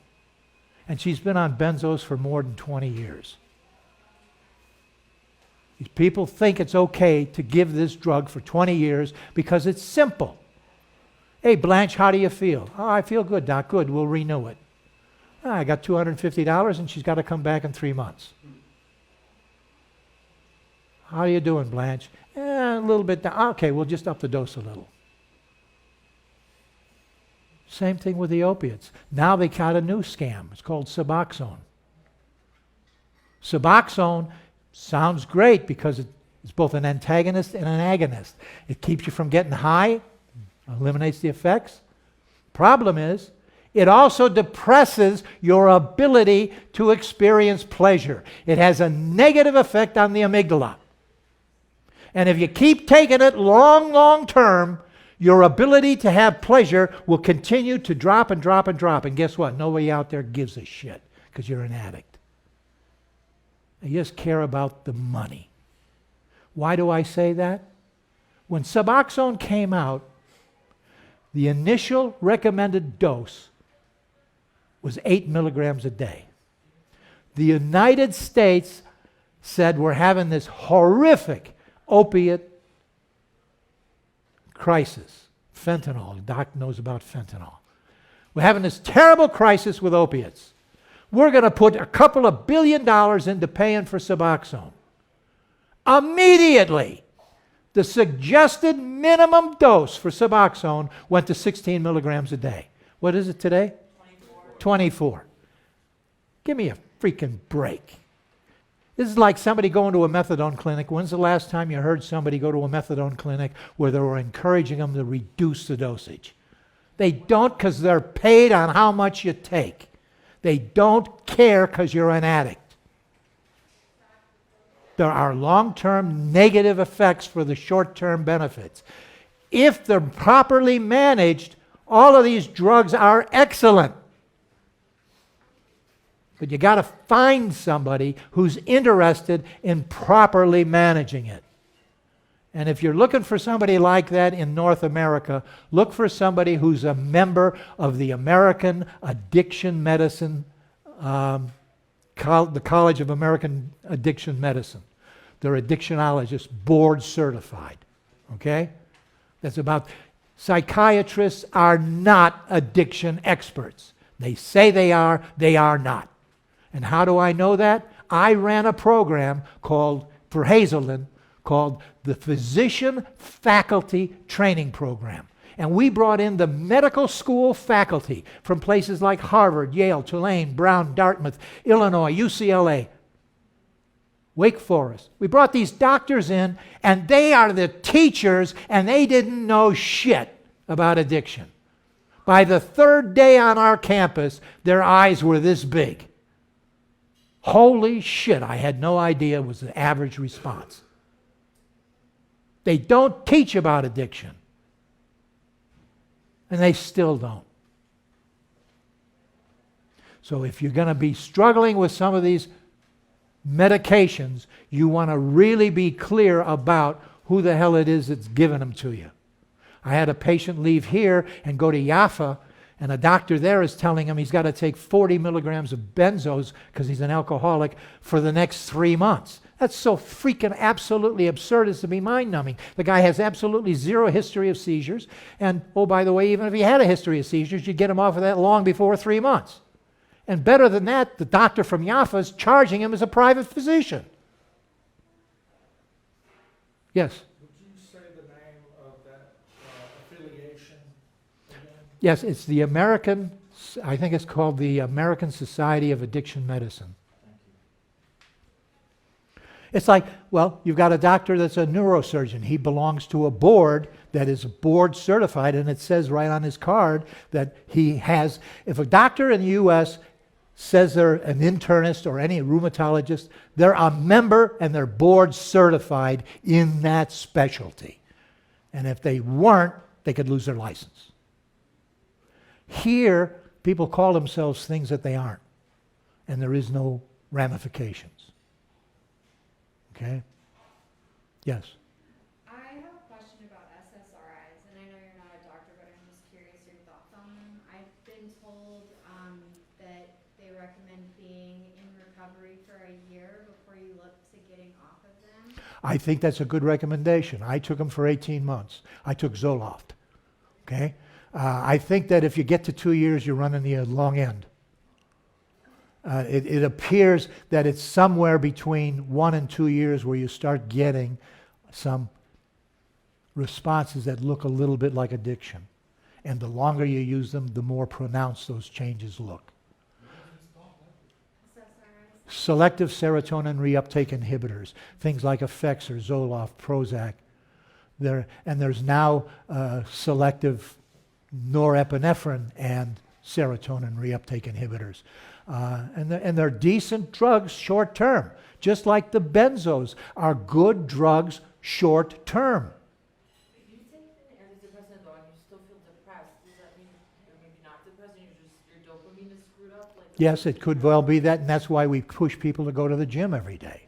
and she's been on benzos for more than 20 years. These people think it's okay to give this drug for 20 years because it's simple. Hey, Blanche, how do you feel? Oh, I feel good, Doc. Good, we'll renew it. Oh, I got $250, and she's got to come back in 3 months. How are you doing, Blanche? A little bit down. Okay, we'll just up the dose a little. Same thing with the opiates. Now they got a new scam. It's called Suboxone. Suboxone sounds great because it's both an antagonist and an agonist. It keeps you from getting high, eliminates the effects. Problem is, it also depresses your ability to experience pleasure. It has a negative effect on the amygdala. And if you keep taking it long term, your ability to have pleasure will continue to drop and drop and drop. And guess what? Nobody out there gives a shit because you're an addict. They just care about the money. Why do I say that? When Suboxone came out, the initial recommended dose was 8 milligrams a day. The United States said we're having this horrific opiate crisis. Fentanyl. Doc knows about fentanyl. We're having this terrible crisis with opiates. We're going to put a couple of $1 billion into paying for Suboxone. Immediately, the suggested minimum dose for Suboxone went to 16 milligrams a day. What is it today? 24. Give me a freaking break. This is like somebody going to a methadone clinic. When's the last time you heard somebody go to a methadone clinic where they were encouraging them to reduce the dosage? They don't because they're paid on how much you take. They don't care because you're an addict. There are long-term negative effects for the short-term benefits. If they're properly managed, all of these drugs are excellent. But you got to find somebody who's interested in properly managing it. And if you're looking for somebody like that in North America, look for somebody who's a member of the American Addiction Medicine, the College of American Addiction Medicine. They're addictionologists, board certified. Okay? That's about, psychiatrists are not addiction experts. They say they are not. And how do I know that? I ran a program called, for Hazelden, called the Physician Faculty Training Program. And we brought in the medical school faculty from places like Harvard, Yale, Tulane, Brown, Dartmouth, Illinois, UCLA, Wake Forest. We brought these doctors in, and they are the teachers, and they didn't know shit about addiction. By the third day on our campus, their eyes were this big. Holy shit, I had no idea was the average response. They don't teach about addiction. And they still don't. So if you're going to be struggling with some of these medications, you want to really be clear about who the hell it is that's giving them to you. I had a patient leave here and go to Jaffa, and a doctor there is telling him he's got to take 40 milligrams of benzos because he's an alcoholic for the next 3 months. That's so freaking absolutely absurd as to be mind-numbing. The guy has absolutely zero history of seizures. And, oh, by the way, even if he had a history of seizures, you'd get him off of that long before 3 months. And better than that, the doctor from Jaffa is charging him as a private physician. Yes?
Would you say the name of that affiliation again?
Yes, it's the American, I think it's called the American Society of Addiction Medicine. It's like, well, you've got a doctor that's a neurosurgeon. He belongs to a board that is board certified, and it says right on his card that he has, if a doctor in the U.S. says they're an internist or any rheumatologist, they're a member and they're board certified in that specialty. And if they weren't, they could lose their license. Here, people call themselves things that they aren't, and there is no ramifications. Okay? Yes?
I have a question about SSRIs, and I know you're not a doctor, but I'm just curious your thoughts on them. I've been told that they recommend being in recovery for a year before you look to getting off of them.
I think that's a good recommendation. I took them for 18 months. I took Zoloft. Okay? I think that if you get to 2 years, you're running the long end. It appears that it's somewhere between 1 and 2 years where you start getting some responses that look a little bit like addiction. And the longer you use them, the more pronounced those changes look.
SSRIs?
Selective serotonin reuptake inhibitors, things like Effexor, Zoloft, Prozac. There's now selective norepinephrine and serotonin reuptake inhibitors. And they're decent drugs short term, just like the benzos are good drugs short term.
If you take an antidepressant though and you still feel depressed, does that mean you're maybe not depressed and your dopamine is screwed up?
Yes, it could well be that, and that's why we push people to go to the gym every day.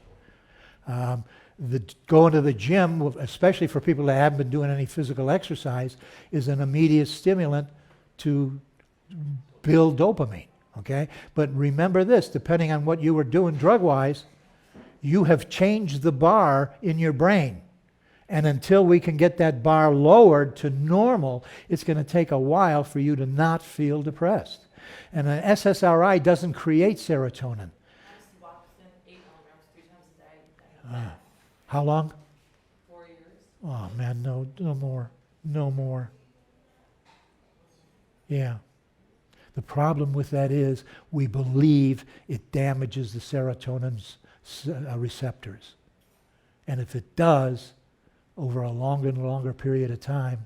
Going to the gym, especially for people that haven't been doing any physical exercise, is an immediate stimulant to build dopamine. Okay? But remember this, depending on what you were doing drug-wise, you have changed the bar in your brain. And until we can get that bar lowered to normal, it's going to take a while for you to not feel depressed. And an SSRI doesn't create serotonin.
I'm Suboxone, 8 milligrams, 3 times a day.
How long?
4 years.
Oh man, no more. No more. Yeah. The problem with that is we believe it damages the serotonin's receptors. And if it does, over a longer and longer period of time,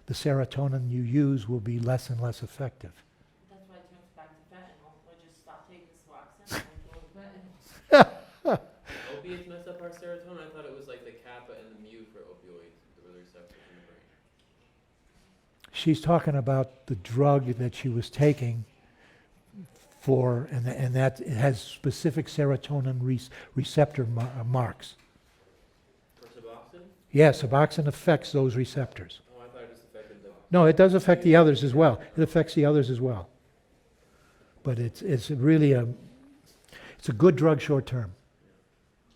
the serotonin you use will be less and less effective.
That's why I jumped back to fentanyl. I just stopped taking Suboxone and go with fentanyl.
Opiates mess up our serotonin? I thought it was like the kappa and the mu for opioids, the receptors in the brain.
She's talking about the drug that she was taking for, and that it has specific serotonin receptor marks.
For Suboxone?
Yes, Suboxone affects those receptors.
Oh, I thought it just affected the...
No, it does affect the others as well. It affects the others as well. But it's really it's a good drug short term.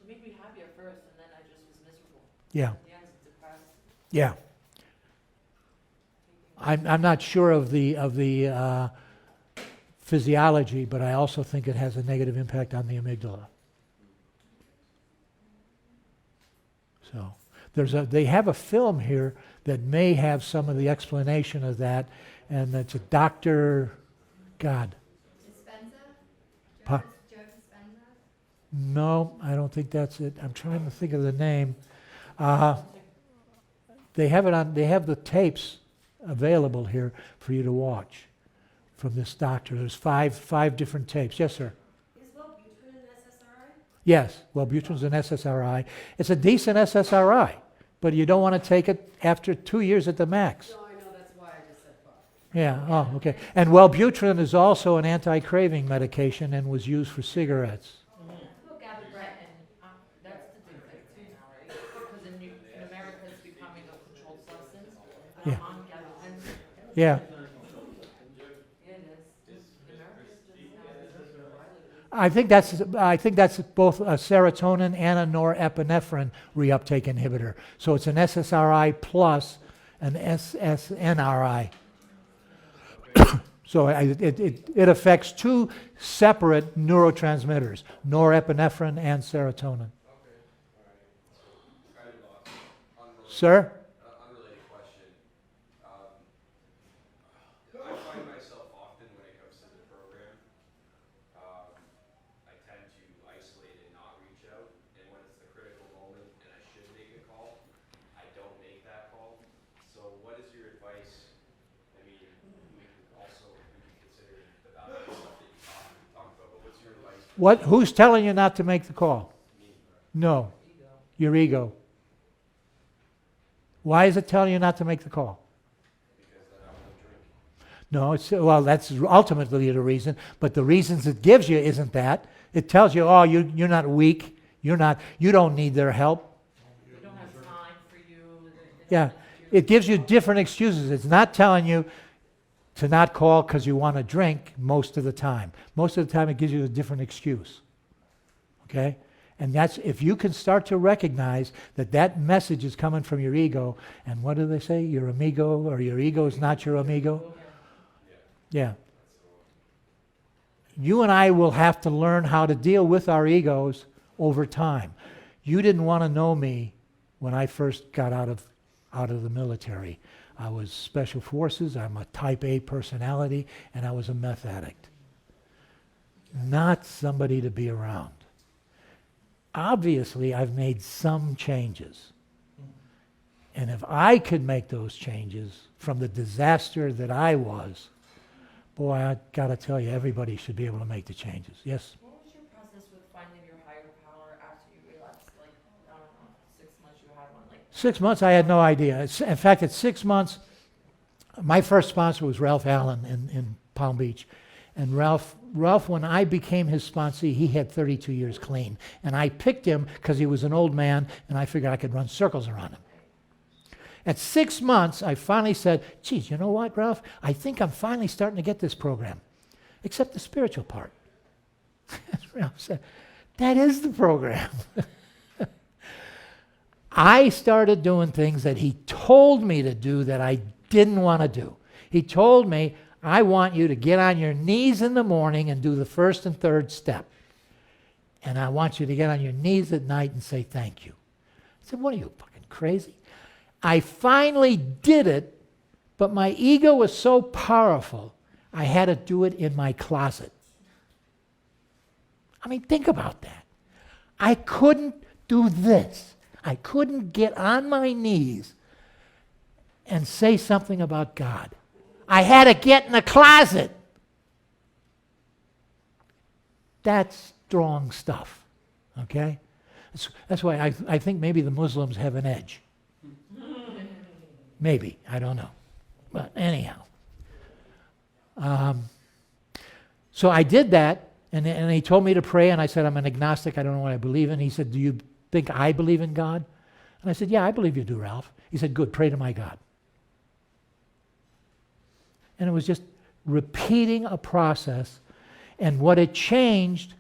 It made me happy at first, and then I just was miserable.
Yeah,
At the end, it's depressed.
yeah. I'm not sure of the physiology, but I also think it has a negative impact on the amygdala. So they have a film here that may have some of the explanation of that, and it's a Dr. God.
Dispenza?
Pa-
Joe Dispenza?
No, I don't think that's it. I'm trying to think of the name. They have it on. They have the tapes available here for you to watch from this doctor. There's five different tapes. Yes, sir.
Is Wellbutrin an SSRI?
Yes, Wellbutrin's an SSRI. It's a decent SSRI, but you don't want to take it after 2 years at the max.
No, I know, that's why I just said fuck.
Yeah, oh, okay. And Wellbutrin is also an anti-craving medication and was used for cigarettes.
Look, Gabapentin, that's the big thing too now, right? Because in America, it's becoming a controlled substance. And
Yeah.
I'm on gabapentin.
Yeah.
Yeah, it is. In America, it's just now.
I think that's both a serotonin and a norepinephrine reuptake inhibitor. So it's an SSRI plus an SSNRI. So it affects two separate neurotransmitters, norepinephrine and serotonin.
Kind of unrelated,
Sir?
unrelated question. I find myself often when it comes to the program, I tend to isolate and not reach out. And when it's the critical moment and I should make a call, I don't make that call. So what is your advice? I mean, we can consider the value of stuff that you talked about, but what's your advice?
Who's telling you not to make the call? No, your ego. Why is it telling you not to make the call?
Because then I won't drink.
No, well, that's ultimately the reason, but the reasons it gives you isn't that. It tells you, oh, you're not weak, you don't need their help.
We don't have time for you.
Yeah, it gives you different excuses. It's not telling you to not call because you want to drink most of the time. Most of the time it gives you a different excuse. Okay? And that's, if you can start to recognize that that message is coming from your ego, and what do they say? Your amigo, or your ego is not your amigo? Yeah. You and I will have to learn how to deal with our egos over time. You didn't want to know me when I first got out of the military. I was special forces, I'm a type A personality, and I was a meth addict. Not somebody to be around. Obviously, I've made some changes. And if I could make those changes from the disaster that I was, boy, I got to tell you, everybody should be able to make the changes. Yes?
What was your process with finding your higher power after you relapsed? Like, I don't know, 6 months you had one. Like,
6 months, I had no idea. In fact, at 6 months, my first sponsor was Ralph Allen in Palm Beach. And Ralph, when I became his sponsee, he had 32 years clean. And I picked him because he was an old man, and I figured I could run circles around him. At 6 months, I finally said, geez, you know what, Ralph? I think I'm finally starting to get this program, except the spiritual part. Ralph said, that is the program. I started doing things that he told me to do that I didn't want to do. He told me I want you to get on your knees in the morning and do the first and third step. And I want you to get on your knees at night and say thank you. I said, what are you, fucking crazy? I finally did it, but my ego was so powerful, I had to do it in my closet. I mean, think about that. I couldn't do this. I couldn't get on my knees and say something about God. I had to get in the closet. That's strong stuff, okay? That's why I think maybe the Muslims have an edge. Maybe, I don't know. But anyhow. So I did that, and he told me to pray, and I said, I'm an agnostic, I don't know what I believe in. He said, do you think I believe in God? And I said, yeah, I believe you do, Ralph. He said, good, pray to my God. And it was just repeating a process, and what it changed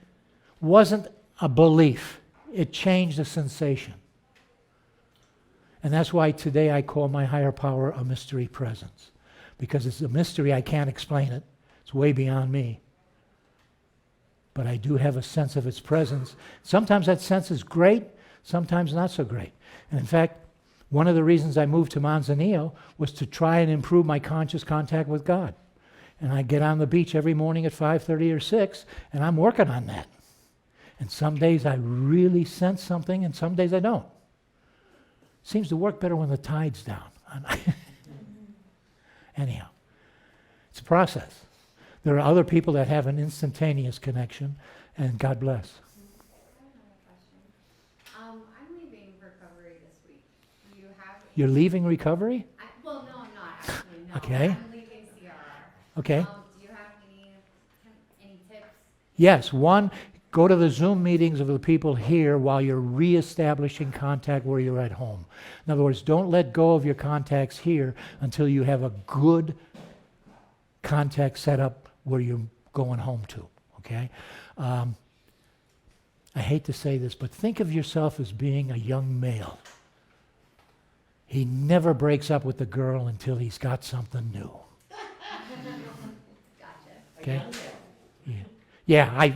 wasn't a belief. It changed a sensation. And that's why today I call my higher power a mystery presence. Because it's a mystery, I can't explain it. It's way beyond me. But I do have a sense of its presence. Sometimes that sense is great, sometimes not so great. And in fact, one of the reasons I moved to Manzanillo was to try and improve my conscious contact with God. And I get on the beach every morning at 5:30 or 6, and I'm working on that. And some days I really sense something, and some days I don't. Seems to work better when the tide's down. Anyhow, it's a process. There are other people that have an instantaneous connection, and God bless.
I have another question. I'm leaving recovery this week. Do you have?
You're leaving recovery?
Well, no, I'm not actually. No.
Okay.
I'm leaving CRR.
Okay.
Do you have any tips?
Yes, one, go to the Zoom meetings of the people here while you're reestablishing contact where you're at home. In other words, don't let go of your contacts here until you have a good contact set up where you're going home to, okay? I hate to say this, but think of yourself as being a young male. He never breaks up with the girl until he's got something new.
Gotcha.
Okay? Yeah, I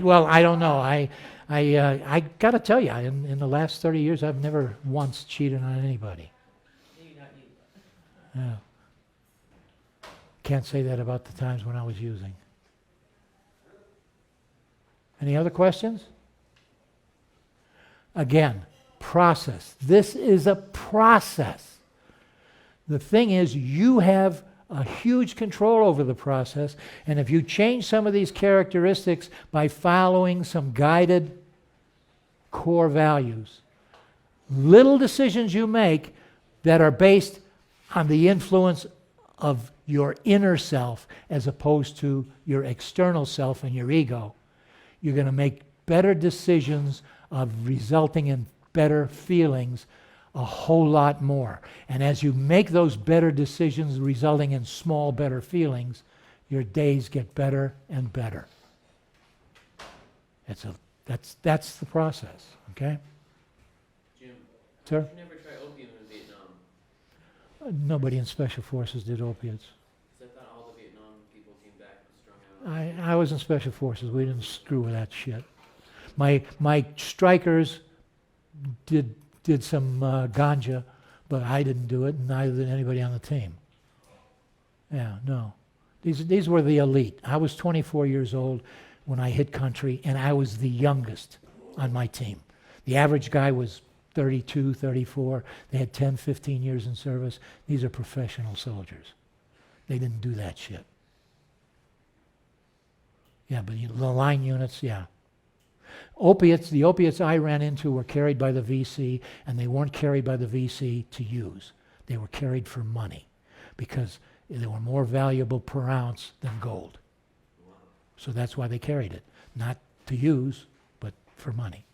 don't know. I got to tell you, in the last 30 years, I've never once cheated on anybody.
Maybe not you.
Yeah. Can't say that about the times when I was using. Any other questions? Again, process. This is a process. The thing is, you have a huge control over the process, and if you change some of these characteristics by following some guided core values, little decisions you make that are based on the influence of your inner self as opposed to your external self and your ego, you're going to make better decisions of resulting in better feelings a whole lot more. And as you make those better decisions resulting in small better feelings, your days get better and better. That's the process, okay?
Jim,
Sir?
did you never try opium in Vietnam?
Nobody in Special Forces did opiates.
'Cause I thought all the Vietnam people came back strung out.
I was in Special Forces. We didn't screw with that shit. My strikers did some ganja, but I didn't do it, and neither did anybody on the team. Yeah, no. These were the elite. I was 24 years old when I hit country, and I was the youngest on my team. The average guy was 32, 34. They had 10, 15 years in service. These are professional soldiers. They didn't do that shit. Yeah, but the line units, yeah. The opiates I ran into were carried by the VC, and they weren't carried by the VC to use. They were carried for money because they were more valuable per ounce than gold. So that's why they carried it. Not to use, but for money.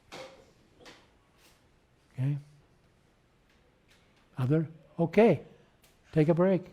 Okay? Other? Okay. Take a break.